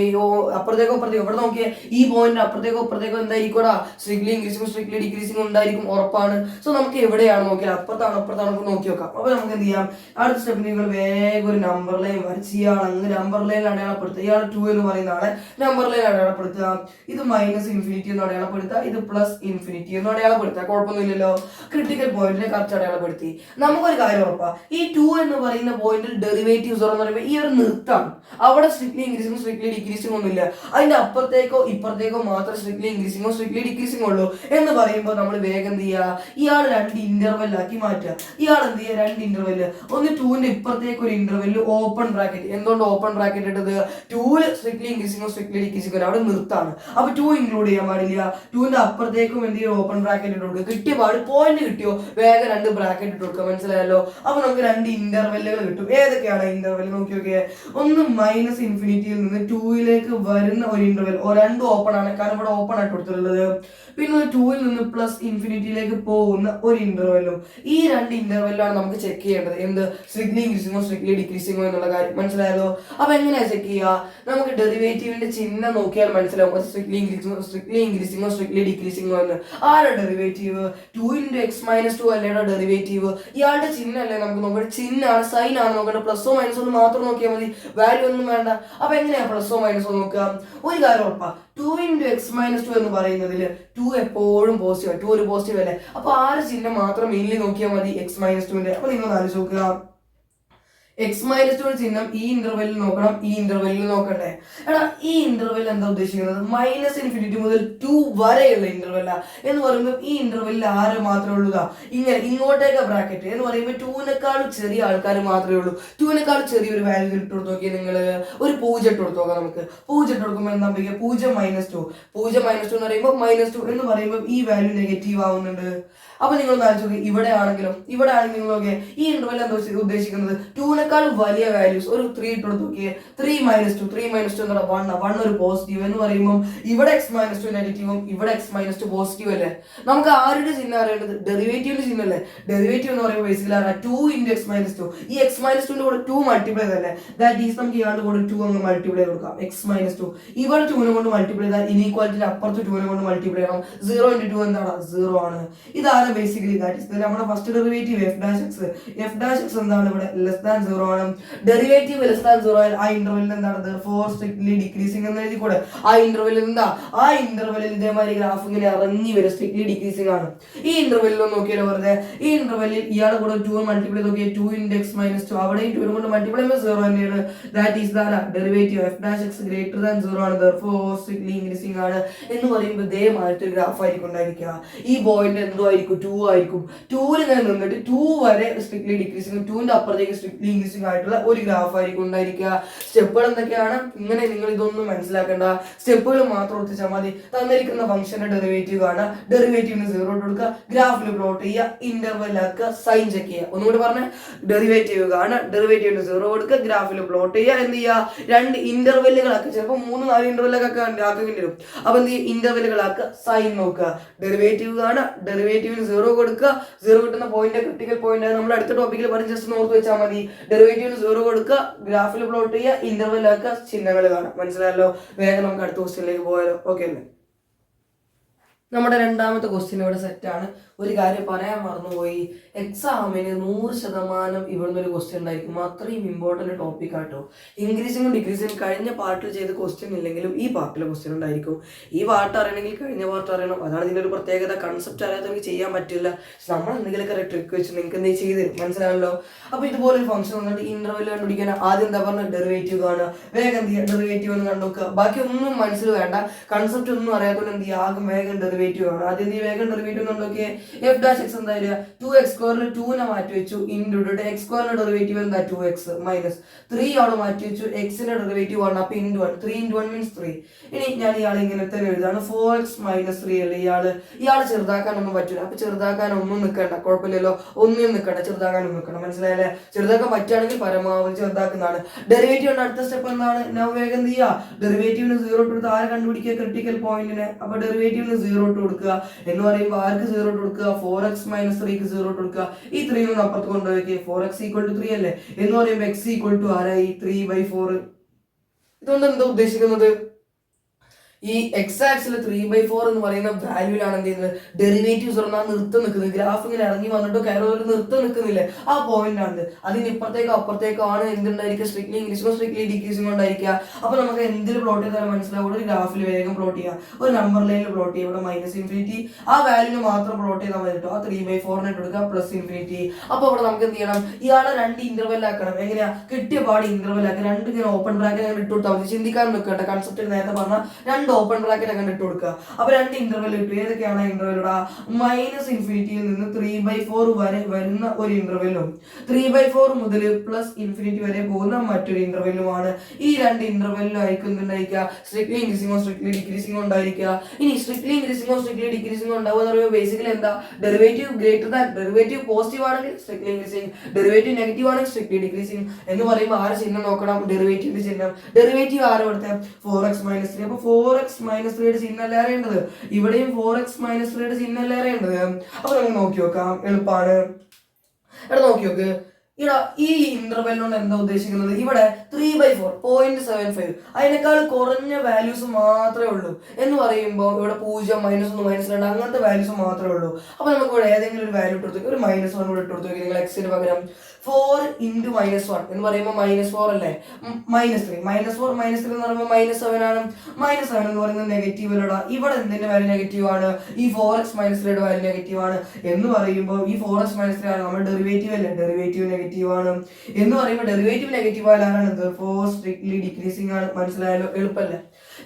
അപ്പുറത്തേക്കോ ഇപ്പുറത്തേക്കോ ഇവിടെ നോക്കിയേ. ഈ പോയിന്റ് അപ്പുറത്തേക്കോ ഇപ്പുറത്തേക്കോ എന്തായിരിക്കും? സ്ട്രിക്ട്ലി ഇൻക്രീസിംഗ് സ്ട്രിക്ട്ലി ഡിക്രീസിംഗ് ഉണ്ടായിരിക്കും, ഉറപ്പാണ്. സോ നമുക്ക് എവിടെയാണ് നോക്കിയാൽ അപ്പുറത്താണ് നമുക്ക് നോക്കി നോക്കാം. അപ്പൊ നമുക്ക് എന്ത് ചെയ്യാം? അടുത്ത സ്റ്റെപ്പിന് നിങ്ങൾ വേഗം ഒരു നമ്പർ ലൈൻ വരച്ച് ഇയാൾ അങ്ങ് നമ്പർ ലൈൻ അടയാളപ്പെടുത്തുക. ഇയാൾ 2 എന്ന് പറയുന്ന ആളെ നമ്പർ ലൈൻ അടയാളപ്പെടുത്തുക. ഇത് മൈനസ് ഇൻഫിനിറ്റി എന്ന് അടയാളപ്പെടുത്തുക, ഇത് പ്ലസ് ഇൻഫിനിറ്റി എന്ന് അടയാളപ്പെടുത്തുക. കുഴപ്പമൊന്നുമില്ലല്ലോ. ക്രിട്ടിക്കൽ പോയിന്റിനെ കറക്റ്റ് അടയാളപ്പെടുത്തി. നമുക്കൊരു കാര്യം ഉറപ്പാ, ഈ 2 എന്ന് പറയുന്ന പോയിന്റിൽ ഡെറിവേറ്റീവ് 0 എന്ന് പറയുമ്പോൾ ഈ ഒരു നിർത്താണ്. അവിടെ സ്ട്രിക്ട്ലി ഇൻക്രീസിംഗ് സ്ട്രിക്ട്ലി ഡിക്രീസിംഗ് ഒന്നുമില്ല. അതിന്റെ അപ്പുറത്തേക്കോ ഇപ്പുറത്തേക്കോ മാത്രം സ്ട്രിക്ട്ലി ഇൻക്രീസിംഗോ സ്ട്രിക്ട്ലി ഡിക്രീസിംഗ് ഉള്ളൂ എന്ന് പറയുമ്പോൾ നമ്മൾ വേഗം എന്ത് ചെയ്യുക, ഇയാൾ 2 ഇന്റർവെല്ലാക്കി മാറ്റുക. ഇയാൾ എന്ത് ചെയ്യുക, 2 ഇന്റർവെല്ല്, ഒന്ന് 2ന്റെ ഇപ്പുറത്തേക്ക് ഒരു ഇന്റർവെല്ല് ഓപ്പൺ ബ്രാക്കറ്റ്. എന്തുകൊണ്ട് ഓപ്പൺ ബ്രാക്കറ്റ് ഇട്ടത്? 2 സ്ട്രിക്ട്ലി ഇൻക്രീസിംഗോ സ്ട്രിക്ട്ലി ഡിക്രീസിംഗോ അവിടെ നിർത്താണ്. അപ്പൊ 2 ഇൻക്ലൂഡ് ചെയ്യാൻ പാടില്ല. 2ന്റെ അപ്പുറത്തേക്കും എന്ത് ചെയ്യും, ഓപ്പൺ ബ്രാക്കറ്റ് ഇട്ട് കൊടുക്കുക. കിട്ടിയ പാട് പോയിന്റ് കിട്ടിയോ, വേഗം 2 ബ്രാക്കറ്റ് ഇട്ട് കൊടുക്കുക. മനസ്സിലായല്ലോ. അപ്പൊ നമുക്ക് 2 ഇന്റർവെല്ലുകൾ കിട്ടും. ഏതൊക്കെയാണ് ഇന്റർവെൽ നോക്കി നോക്കിയേ. ഒന്ന് മൈനസ് ഇൻഫിനിറ്റിയിൽ നിന്ന് 2ലേക്ക് വരുന്ന ഒരു ഇന്റർവെൽ, 2 ഓപ്പൺ ആണ്, കാരണം ഇവിടെ ഓപ്പൺ ആയിട്ട് കൊടുത്തിട്ടുള്ളത്. പിന്നെ 2ൽ നിന്ന് പ്ലസ് ഇൻഫിനിറ്റിയിലേക്ക് പോകുന്ന ഒരു ഇന്റർവെല്ലും. ഈ 2 ഇന്റർവെല്ലാണ് നമുക്ക് ചെക്ക് ചെയ്യേണ്ടത്. എന്ത്? സ്ട്രിക്ട്ലി ഇൻക്രീസിംഗോ സ്ട്രിക്ട്ലി ഡിക്രീസിംഗോ എന്നുള്ള കാര്യം. മനസ്സിലായല്ലോ. അപ്പൊ എങ്ങനെയാ ചെക്ക് ചെയ്യുക? നമുക്ക് ഡെറിവേറ്റീവിന്റെ ചിഹ്നം നോക്കിയാൽ മനസ്സിലാവും സ്ട്രിക്ട്ലി ഇൻക്രീസിംഗോ സ്ട്രിക്ട്ലി ഡിക്രീസിംഗോ എന്ന്. ആരുടെ ഡെറിവേറ്റീവ്? 2 × x-2 അല്ലേടെ derivative. ഇയാളുടെ ചിഹ്നം അല്ലേ നമുക്ക് നോക്കേണ്ടത്? ചിഹ്നമാണ്, സൈൻ ആണ് നോക്കേണ്ടത്. പ്ലസോ മൈനസോ ഒന്ന് മാത്രം നോക്കിയാൽ മതി, വാല്യൂ ഒന്നും വേണ്ട. അപ്പൊ എങ്ങനെയാ പ്ലസോ മൈനസോ നോക്കുക? ഒരു കാര്യം ഉറപ്പാ, 2 × x-2 എന്ന് പറയുന്നതിൽ 2 എപ്പോഴും പോസിറ്റീവ്, 2 ഒരു പോസിറ്റീവ് അല്ലേ. അപ്പൊ ആറ് ചിഹ്നം മാത്രം മെയിൻലി നോക്കിയാൽ മതി, x-2ന്റെ. അപ്പൊ നിങ്ങൾ ആലോചിച്ച് നോക്കുക, x-2 ചിഹ്നം ഈ ഇന്റർവെല്ലിൽ നോക്കണം, ഈ ഇന്റർവെല്ലിൽ നോക്കണ്ടേ? എടാ ഈ ഇന്റർവെൽ എന്താ ഉദ്ദേശിക്കുന്നത്? മൈനസ് ഇൻഫിനിറ്റി മുതൽ 2 വരെയുള്ള ഇന്റർവെല്ല എന്ന് പറയുമ്പോൾ ഈ ഇന്റർവെല്ലിൽ ആര് മാത്രമേ ഉള്ളൂ? ഇങ്ങനെ ഇങ്ങോട്ടേക്ക് ബ്രാക്കറ്റ് എന്ന് പറയുമ്പോൾ 2-നേക്കാളും ചെറിയ ആൾക്കാർ മാത്രമേ ഉള്ളൂ. 2-നേക്കാളും ചെറിയൊരു വാല്യൂ ഇട്ട് കൊടുത്ത് നോക്കിയാൽ നിങ്ങൾ ഒരു 0 ഇട്ട് കൊടുത്ത് നോക്കാം. നമുക്ക് 0 ഇട്ട് കൊടുക്കുമ്പോൾ എന്താ 0 - 2 0 - 2 എന്ന് പറയുമ്പോൾ -2 എന്ന് പറയുമ്പോൾ ഈ വാല്യൂ നെഗറ്റീവ് ആവുന്നുണ്ട്. അപ്പൊ നിങ്ങൾ ആലോചിച്ച് ഇവിടെ ആണെങ്കിലും നിങ്ങൾ നോക്കിയേ, ഈ ഇന്റർവെൽ എന്താ ഉദ്ദേശിക്കുന്നത്? 2-നേക്കാളും വലിയ വാല്യൂസ്. ഒരു 3 ഇട്ട് കൊടുത്ത് നോക്കിയേ, 3 - 2 എന്ന് പറഞ്ഞാൽ 1 ഒരു പോസിറ്റീവ് എന്ന് പറയുമ്പോൾ ഇവിടെ x-2 നെഗറ്റീവും ഇവിടെ x-2 പോസിറ്റീവ് അല്ലേ. നമുക്ക് ആരുടെ ചിഹ്നം അറിയേണ്ടത്? ഡെറിവേറ്റീവിന്റെ ചിഹ്നം അല്ലേ. ഡെറിവേറ്റീവ് എന്ന് പറയുമ്പോൾ ബേസിക്കലി 2 × x-2. ഈ x-2ന്റെ കൂടെ 2 മൾട്ടിപ്ലൈ തന്നെ, ദാറ്റ് ഈസ് നമുക്ക് ഇയാളുടെ കൂടെ 2 അങ്ങ് മൾട്ടിപ്ലൈ കൊടുക്കാം. x-2 ഇവിടെ 2നെ കൊണ്ട് മൾട്ടിപ്ലൈ ചെയ്താൽ ഇനീക്വാലിറ്റിയുടെ അപ്പുറത്ത് 2നെ കൊണ്ട് മൾട്ടിപ്ലൈ ചെയ്യണം. 0 × 2 എന്താണ്? 0 ആണ്. ഇതാണ് ബേസിക്കലി ദാറ്റ് ഈസ് നമ്മുടെ ഫസ്റ്റ് ഡെറിവേറ്റീവ് f'(x). f'(x) എന്താണ്? ഇവിടെ <0 ആണ്. ഡെറിവേറ്റീവ് <0 ആയാൽ ആ ഇന്റർവെല്ലിൽ എന്താണ്? ഫോർ സ്ട്രിക്ട്ലി ഡിക്രീസിംഗ് എന്ന് എഴുതി കൂടെ. ആ ഇന്റർവെല്ലിൽ എന്താ? ആ ഇന്റർവെല്ലിൽ ഇതേമാതിരി ഗ്രാഫ് ഇങ്ങനെ ഇറങ്ങി വരും, സ്ട്രിക്ട്ലി ഡിക്രീസിംഗ് ആണ്. ഈ ഇന്റർവെല്ലിൽ ഒന്ന് നോക്കിയാലോ വെറുതെ. ഈ ഇന്റർവെല്ലിൽ ഇയാളെ കൂടെ 2 മൾട്ടിപ്ലൈ നോക്കിയാൽ 2 × x-2 അവിടെയും 2 കൊണ്ട് മൾട്ടിപ്ലൈ ചെയ്യുമ്പോൾ 0 തന്നെയാണ്. ദാറ്റ് ഈസ് ഡെറിവേറ്റീവ് f'(x) > 0 ആണ്, therefore സ്ട്രിക്ട്ലി ഇൻക്രീസിംഗ് ആണ് എന്ന് പറയുമ്പോൾ ഇതേമാതിരി ഗ്രാഫ് ആയിരിക്കും ഉണ്ടായിരിക്കുക. ഈ പോയിന്റ് എന്തോ ആയിരിക്കും? 2 ആയിരിക്കും. 2ൽ ഇങ്ങനെ നിന്നിട്ട് 2 വരെ സ്ട്രിക്ട്ലി ഡിക്രീസിംഗ്, 2ന്റെ അപ്പുറത്തേക്ക് സ്ട്രിക്ട്ലി ഇൻക്രീസിംഗ് ആയിട്ടുള്ള ഒരു ഗ്രാഫ് ആയിരിക്കും ഉണ്ടായിരിക്കുക. സ്റ്റെപ്പുകൾ എന്തൊക്കെയാണ്? ഇങ്ങനെ നിങ്ങൾ ഇതൊന്നും മനസ്സിലാക്കേണ്ട, സ്റ്റെപ്പുകൾ മാത്രം ഓർത്തിച്ചാൽ മതി. തന്നിരിക്കുന്ന ഫംഗ്ഷന്റെ ഡെറിവേറ്റീവ് ആണ്, ഡെറിവേറ്റീവിന് 0 ഇട്ട് കൊടുക്കുക, ഗ്രാഫിൽ പ്ലോട്ട് ചെയ്യുക, ഇന്റർവെൽ ആക്കുക, സൈൻ ചെക്ക് ചെയ്യുക. ഒന്നുകൂടി പറഞ്ഞ, ഡെറിവേറ്റീവ് ആണ്, ഡെറിവേറ്റീവിന് 0 കൊടുക്കുക, ഗ്രാഫിൽ പ്ലോട്ട് ചെയ്യുക, എന്ത് ചെയ്യുക? 2 ഇന്റർവെല്ലുകളാക്കുക. ചിലപ്പോൾ 3-4 ഇന്റർവെല്ലൊക്കെ ആക്കേണ്ടി വരും. അപ്പൊ എന്ത് ചെയ്യുക? ഇന്റർവെല്ലുകളാക്കുക, സൈൻ നോക്കുക. ഡെറിവേറ്റീവ് ആണ്, ഡെറിവേറ്റീവിന് 0 കൊടുക്കുക. 0 കിട്ടുന്ന പോയിന്റ് ക്രിട്ടിക്കൽ പോയിന്റ് നമ്മൾ അടുത്ത ടോപ്പിക്കിൽ പറഞ്ഞ് ജസ്റ്റ് ഓർത്ത് വെച്ചാൽ മതി. ഡെറിവേറ്റീവിന് 0 കൊടുക്കുക, ഗ്രാഫിൽ പ്ലോട്ട് ചെയ്യുക, ഇന്റർവെൽ ആക്കുക, ചിഹ്നങ്ങൾ കാണാം. മനസ്സിലായല്ലോ. വേഗം നമുക്ക് അടുത്ത ക്വസ്റ്റ്യനിലേക്ക് പോയാലോ? ഓക്കെ അല്ലേ? നമ്മുടെ രണ്ടാമത്തെ ക്വസ്റ്റ്യൻ ഇവിടെ സെറ്റാണ്. ഒരു കാര്യം പറയാൻ മറന്നുപോയി, എക്സാമിന് 100% ഇവിടുന്ന് ഒരു ക്വസ്റ്റ്യൻ ഉണ്ടായിരിക്കും. അത്രയും ഇമ്പോർട്ടന്റ് ടോപ്പിക് ആട്ടോ. ഇൻക്രീസിംഗും ഡിക്രീസിംഗും കഴിഞ്ഞ പാർട്ടിൽ ചെയ്ത ക്വസ്റ്റ്യൻ ഇല്ലെങ്കിലും ഈ പാർട്ടിലെ ക്വസ്റ്റ്യൻ ഉണ്ടായിരിക്കും. ഈ പാർട്ട് അറിയണമെങ്കിൽ കഴിഞ്ഞ പാർട്ട് അറിയണം. അതാണ് ഇതിൻ്റെ ഒരു പ്രത്യേകത. കൺസെപ്റ്റ് അറിയാതെ നമുക്ക് ചെയ്യാൻ പറ്റില്ല. നമ്മൾ എന്തെങ്കിലുമൊക്കെ ട്രിക്ക് വെച്ച് നിങ്ങൾക്ക് എന്തെങ്കിലും ചെയ്ത് തരും. മനസ്സിലാണല്ലോ. അപ്പൊ ഇതുപോലെ ഒരു ഫംഗ്ഷൻ വന്നിട്ട് ഇന്റർവെൽ കണ്ടുപിടിക്കാൻ ആദ്യം എന്താ പറഞ്ഞ ഡെറിവേറ്റീവ് കാണുക. വേഗം എന്ത് ചെയ്യുക? ഡെറിവേറ്റീവ് ഒന്ന് കണ്ടുനോക്കുക. ബാക്കി ഒന്നും മനസ്സിൽ വേണ്ട, കൺസെപ്റ്റ് ഒന്നും അറിയാത്തതുകൊണ്ട് എന്ത് ചെയ്യുക? ആകെ വേഗം ഡെറിവേറ്റീവ് ആണ്. ആദ്യം എന്ത് വേഗം ഡെറിവേറ്റീവ് കണ്ടോക്കെ. f'(x) എന്താ വരിക? 2x² 2നെ മാറ്റി വെച്ചു, ഇൻറ്റു x² ഡെറിവേറ്റീവ് എന്താ? 2x മൈനസ് 3 അവിടെ മാറ്റി വെച്ചു, x-ന്റെ ഡെറിവേറ്റീവ് 1, അപ്പൊ ഇൻറ്റു 1. 3 × 1 മീൻസ് 3. ഇനി ഞാൻ ഇയാൾ ഇങ്ങനെ തന്നെ എഴുതാണ്, 4x - 3 അല്ലേ. ഇയാൾ ചെറുതാക്കാനൊന്നും പറ്റില്ല. അപ്പൊ ചെറുതാക്കാൻ ഒന്നും നിൽക്കണ്ട, കുഴപ്പമില്ലല്ലോ. ഒന്നും നിൽക്കണ്ട, ചെറുതാക്കാനൊന്നും നിൽക്കണം. മനസ്സിലായല്ലേ? ചെറുതാക്കാൻ പറ്റുകയാണെങ്കിൽ പരമാവധി ചെറുതാക്കുന്നതാണ്. ഡെറിവേറ്റീവിന്റെ അടുത്ത സ്റ്റെപ്പ് എന്താണ്? ഞാൻ വേഗം എന്ത് ചെയ്യുക? ഡെറിവേറ്റീവിന് 0 ഇട്ട് കൊടുത്ത് ആരെ കണ്ടുപിടിക്കുക? ക്രിട്ടിക്കൽ പോയിന്റിന്. അപ്പൊ ഡെറിവേറ്റീവിന് 0 ഇട്ട് കൊടുക്കുക എന്ന് പറയുമ്പോൾ ആർക്ക് 0 ഇട്ട് കൊടുക്കുക? 4x - 3ക്ക് 0 ഇട്ട് കൊടുക്കുക. ഈ 3 ഒന്ന് അപ്പുറത്ത് കൊണ്ടുപോയി 4x = 3 അല്ലേ എന്ന് പറയുമ്പോൾ x = ആരായി? 3/4. ഇതുകൊണ്ട് എന്താ ഉദ്ദേശിക്കുന്നത്? ഈ എക്സ് ആക്സിൽ 3/4 എന്ന് പറയുന്ന വാല്യൂലാണ് എന്ത് ചെയ്യുന്നത് ഡെറിവേറ്റീവ്സ് ആ നിർത്തം നിൽക്കുന്നത്. ഗ്രാഫ് ഇങ്ങനെ ഇറങ്ങി വന്നിട്ടോ കയറി ഒരു നിർത്തം നിൽക്കുന്നില്ലേ, ആ പോയിന്റ് ആണ്. അതിന് ഇപ്പുറത്തേക്കോ അപ്പുറത്തേക്കോ ആണ് എന്തുണ്ടായിരിക്കുക, സ്ട്രിക്ട്ലി ഇൻക്രീസിങ്ങോ സ്ട്രിക്ട്ലി ഡിക്രീസിങ്ങോ ഉണ്ടായിരിക്കുക. അപ്പൊ നമുക്ക് എന്തിൽ പ്ലോട്ട് ചെയ്താലും മനസ്സിലാവും. ഒരു ഗ്രാഫിൽ വേഗം പ്ലോട്ട് ചെയ്യുക, ഒരു നമ്പർ ലൈനിൽ പ്ലോട്ട് ചെയ്യുക. ഇവിടെ -∞ ആ വാല്യൂന് മാത്രം പ്ലോട്ട് ചെയ്താൽ മതി കേട്ടോ. ആ 3/4 എടുക്കുക +∞. അപ്പൊ ഇവിടെ നമുക്ക് എന്ത് ചെയ്യണം, ഇയാളെ 2 ഇന്റർവെൽ ആക്കണം. എങ്ങനെയാ, കിട്ടിയ പാട് ഇന്റർവെൽ ആക്കി 2 ഇങ്ങനെ ഓപ്പൺ ബ്രാക്കറ്റ് അങ്ങനെ ഇട്ട് കൊടുത്താൽ മതി. ചിന്തിക്കാൻ നിൽക്കട്ടെ, കൺസെപ്റ്റ് നേരത്തെ പറഞ്ഞ 2 ഓപ്പൺ ബ്രാക്കറ്റ് അങ്ങനെ ഇട്ട് കൊടുക്കുക. അപ്പൊ 2 ഇന്റർവെൽ ഇട്ടു. ഏതൊക്കെയാണ് ഇന്റർവെൽ? -∞ നിന്ന് 3/4 വരെ വരുന്ന ഒരു ഇന്റർവെല്ലും 3/4 മുതൽ +∞ വരെ പോകുന്ന മറ്റൊരു ഇന്റർവെല്ലുമാണ്. ഈ 2 ഇന്റർവെല്ലും ആയിരിക്കും ഉണ്ടായിരിക്കുക സ്ട്രിക്ട്ലി ഇൻക്രീസിങ്ങോ സ്ട്രിക്ട്ലി ഡിക്രീസിങ്ങോ ഉണ്ടായിരിക്കുക. ഇനി സ്ട്രിക്ട്ലി ഇൻക്രീസിങ്ങോ സ്ട്രിക്ട്ലി ഡിക്രീസിങ്ങോ ഉണ്ടാവുക എന്ന് പറയുമ്പോൾ ബേസിക്കലി എന്താ, derivative greater than, derivative positive ആണെങ്കിൽ സ്ട്രിക്ട്ലി ഇൻക്രീസിങ്, ഡെറിവേറ്റീവ് നെഗറ്റീവ് ആണെങ്കിൽ സ്ട്രിക്ട്ലി ഡിക്രീസിങ് എന്ന് പറയുമ്പോൾ ആരെ ചിഹ്നം നോക്കണം, ഡെറിവേറ്റീവിന്റെ ചിഹ്നം. ഡെറിവേറ്റീവ് ആരെ കൊടുത്തേ, 4x - 3. അപ്പൊ 4x - 3യുടെ ചിഹ്നം അല്ലേ അറിയേണ്ടത്, ഇവിടെയും 4x - 3യുടെ ചിഹ്നം അല്ലേ അറിയേണ്ടത്. അപ്പൊ നമുക്ക് നോക്കി നോക്കാം, എളുപ്പമാണ്. ഇവിടെ നോക്കി നോക്ക്, ഇവിടെ ഈ ഇന്റർവെല്ലിനോട് എന്താ ഉദ്ദേശിക്കുന്നത്, ഇവിടെ 3/4 0.75 അതിനേക്കാൾ കുറഞ്ഞ വാല്യൂസ് മാത്രമേ ഉള്ളൂ എന്ന് പറയുമ്പോൾ ഇവിടെ 0, -1, -2 അങ്ങനത്തെ വാല്യൂസ് മാത്രമേ ഉള്ളൂ. അപ്പൊ നമുക്ക് ഇവിടെ ഏതെങ്കിലും ഒരു വാല്യൂ ഇട്ട് കൊടുത്തു, ഒരു -1 കൂടെ ഇട്ട് കൊടുത്തു. നിങ്ങൾ എക്സിന് പകരം 4 × -1 എന്ന് പറയുമ്പോൾ -4 അല്ലേ, -3 -4 -3 എന്ന് പറയുമ്പോൾ -7 ആണ്. -7 എന്ന് പറയുന്നത് നെഗറ്റീവ് അല്ലടാ. ഇവിടെ എന്തിന്റെ വാല്യൂ നെഗറ്റീവ് ആണ്, ഈ 4x - 3യുടെ വാല്യൂ നെഗറ്റീവ് ആണ് എന്ന് പറയുമ്പോൾ ഈ 4x - 3 ആണ് നമ്മുടെ ഡെറിവേറ്റീവ് അല്ലേ, ഡെറിവേറ്റീവ് നെഗറ്റീവ് ആണ് എന്ന് പറയുമ്പോൾ ഡെറിവേറ്റീവ് നെഗറ്റീവ് ആയാലാണ് സ്ട്രിക്ട്ലി ഡിക്രീസിങ് ആണ്. മനസ്സിലായാലോ, എളുപ്പമല്ലേ.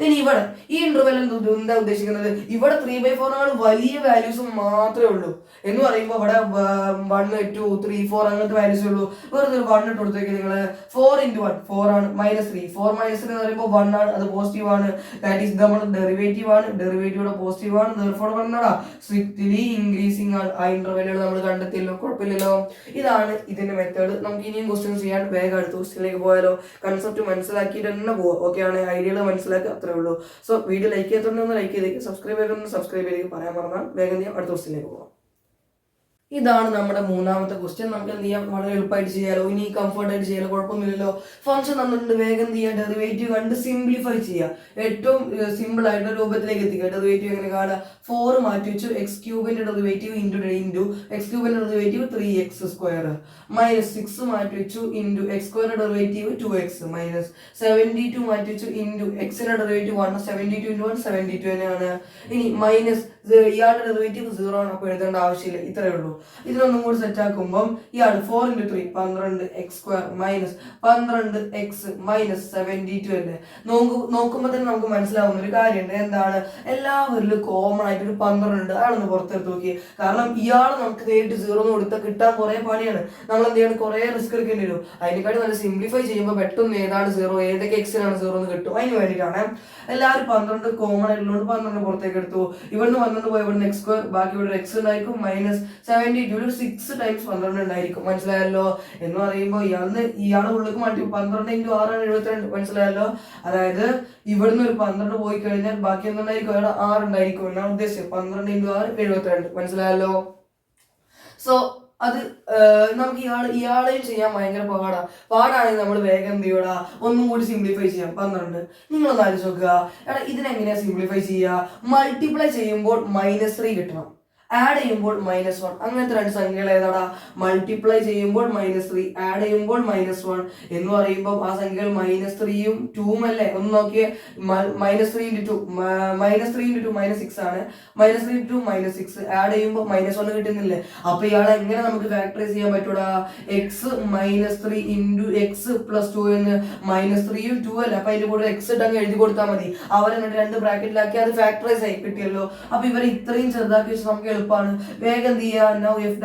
ഇനി ഇവിടെ ഈ ഇന്റർവെൽ എന്താ ഉദ്ദേശിക്കുന്നത്, ഇവിടെ 3/4 വലിയ വാല്യൂസ് മാത്രമേ ഉള്ളൂ എന്ന് പറയുമ്പോൾ ഇവിടെ 1, 2, 3, 4 അങ്ങനത്തെ വാല്യൂസ് ഉള്ളൂ. വെറുതെ 1 ഇട്ട് കൊടുത്തേക്ക് നിങ്ങൾ. 4 × 1 4 ആണ്. -3 4 - 3 എന്ന് പറയുമ്പോൾ 1 ആണ്, അത് പോസിറ്റീവ് ആണ്. ദാറ്റ് ഈസ് നമ്മുടെ ഡെറിവേറ്റീവ് ആണ്, ഡെറിവേറ്റീവ് പോസിറ്റീവ് ആണ്. therefore പറഞ്ഞാ സ്ട്രിക്ട്ലി ഇൻക്രീസിങ് ആണ്. ആ ഇന്റർവെല്ലുകൾ നമ്മൾ കണ്ടെത്തിയല്ലോ, കുഴപ്പമില്ലല്ലോ. ഇതാണ് ഇതിന്റെ മെത്തേഡ്. നമുക്ക് ഇനിയും ക്വസ്റ്റ്യൻസ് ചെയ്യാൻ വേഗം അടുത്ത ക്വസ്റ്റ്യനിലേക്ക് പോയാലോ. കൺസെപ്റ്റ് മനസ്സിലാക്കിയിട്ട് തന്നെ പോവാം. ഓക്കെ ആണ്, ഐഡിയകൾ മനസ്സിലാക്കുക, അത്രേ ഉള്ളൂ. സോ വീഡിയോ ലൈക്ക് ചെയ്തിട്ടുണ്ടെന്ന് ലൈക്ക് ചെയ്തേക്ക്, സബ്സ്ക്രൈബ് ചെയ്തിട്ടുണ്ടെന്ന് സബ്സ്ക്രൈബ് ചെയ്തേക്ക്. പറയാൻ പറഞ്ഞാൽ വേഗം ചെയ്യാം, അടുത്ത ക്വസ്റ്റ്യനിലേക്ക് പോവാം. ഇതാണ് നമ്മുടെ മൂന്നാമത്തെ ക്വസ്റ്റ്യൻ. നമുക്ക് എന്ത് ചെയ്യാം, വളരെ എളുപ്പമായിട്ട് ചെയ്യാലോ. ഇനി കംഫർട്ട് ആയിട്ട് ചെയ്യാലോ, കുഴപ്പമൊന്നുമില്ലല്ലോ. ഫംഗ്ഷൻ തന്നിട്ടുണ്ട്, വേഗം എന്ത് ചെയ്യുക, ഡെറിവേറ്റീവ് കണ്ട് സിംപ്ലിഫൈ ചെയ്യുക. ഏറ്റവും സിമ്പിൾ ആയിട്ട് രൂപത്തിലേക്ക് എത്തിക്കുക. ഡെറിവേറ്റീവ് എങ്ങനെ കാണുക, 4 മാറ്റി വെച്ചു, x³ derivative into x³ derivative 3x² -6 മാറ്റി വെച്ചു ഇൻറ്റു x² ഡെറിവേറ്റീവ് 2x -72 മാറ്റി വെച്ചു ഇൻറ്റു x ഡെറിവേറ്റീവ് 1 72 × 1 72 തന്നെയാണ്. ഇനി മൈനസ് ഇയാളുടെ ഡെറിവേറ്റീവ് 0 ആണ്, അപ്പോൾ എഴുതേണ്ട ആവശ്യമില്ല, ഇത്രയേ ഉള്ളൂ. ഇതിനൊന്നും കൂടി സെറ്റ് ആക്കുമ്പോൾ ഇയാൾ 4 × 3 12x² -12x -72 അല്ലേ. നോക്കുമ്പോൾ തന്നെ നമുക്ക് മനസ്സിലാവുന്ന ഒരു കാര്യമുണ്ട്. എന്താണ്, എല്ലാവരിലും കോമൺ ആയിട്ട് ഒരു 12 ഉണ്ട്. അയാളൊന്ന് പുറത്തെടുത്ത് നോക്കി. കാരണം ഇയാൾ നമുക്ക് നേരിട്ട് 0 കൊടുത്താൽ കിട്ടാൻ കുറെ പണിയാണ്. നമ്മൾ എന്ത് ചെയ്യണം, കുറെ റിസ്ക് എടുക്കേണ്ടി വരും. അതിനെക്കാട്ടി നല്ല സിംപ്ലിഫൈ ചെയ്യുമ്പോൾ പെട്ടെന്ന് ഏതാണ് 0, ഏതൊക്കെ എക്സിനാണ് 0 എന്ന് കിട്ടും. അതിന് വേണ്ടിയിട്ടാണ് എല്ലാവരും 12 കോമൺ ആയിട്ടുള്ളത് 12 പുറത്തേക്ക് എടുത്തു. ഇവിടുന്ന് 12 പോയി ഇവിടുന്ന് x², ബാക്കി ഇവിടെ x ഉണ്ടായിരിക്കും. -72 6 ടൈംസ് 12 ഉണ്ടായിരിക്കും. മനസ്സിലായല്ലോ. എന്ന് പറയുമ്പോൾ ഇയാളുടെ ഉള്ളിലേക്ക് മാറ്റി 12 × 6 ആണ് 72. മനസ്സിലായല്ലോ. അതായത് ഇവിടുന്ന് ഒരു 12 പോയി കഴിഞ്ഞാൽ ബാക്കി എന്തുണ്ടായിരിക്കും, അവിടെ 6 ഉണ്ടായിരിക്കും എന്നാണ് ഉദ്ദേശിച്ചത്. 12 × 6 72. മനസ്സിലായല്ലോ. സോ അത് നമുക്ക് ഇയാളെയും ചെയ്യാൻ ഭയങ്കര പാടാണെങ്കിൽ നമ്മൾ വേഗം എന്ത് ചെയ്യൂടാ, ഒന്നും കൂടി സിംപ്ലിഫൈ ചെയ്യാം. 12 നിങ്ങളൊന്ന് ആലോചിച്ച് നോക്കുക. എടാ ഇതിനെങ്ങനെയാ സിംപ്ലിഫൈ ചെയ്യുക, മൾട്ടിപ്ലൈ ചെയ്യുമ്പോൾ -3 കിട്ടണം, ആഡ് ചെയ്യുമ്പോൾ -1. അങ്ങനത്തെ 2 സംഖ്യകൾ ഏതാടാ, മൾട്ടിപ്ലൈ ചെയ്യുമ്പോൾ -3, ആഡ് ചെയ്യുമ്പോൾ -1 എന്ന് പറയുമ്പോൾ ആ സംഖ്യകൾ -3ഉം 2ഉം അല്ലേ. ഒന്ന് നോക്കിയേ, -3 × 2 -6 ആണ്. -3 × 2 -6, ആഡ് ചെയ്യുമ്പോൾ -1 കിട്ടുന്നില്ലേ. അപ്പൊ ഇയാളെ എങ്ങനെ നമുക്ക് ഫാക്ടറൈസ് ചെയ്യാൻ പറ്റൂടാ, x -3 × x + 2 എന്ന് -3ഉം 2 അല്ലേ. അപ്പൊ അതിന്റെ കൂടെ x ഇട്ടങ്ങ് എഴുതി കൊടുത്താൽ മതി. അവരെന്നിട്ട് 2 ബ്രാക്കറ്റിലാക്കി അത് ഫാക്ടറൈസ് ആയി കിട്ടിയല്ലോ. അപ്പൊ ഇവരെ ഇത്രയും ചെറുതാക്കി വെച്ച് നമുക്ക് എളുപ്പമാണ്. വേഗം എന്ത് ചെയ്യുക, f'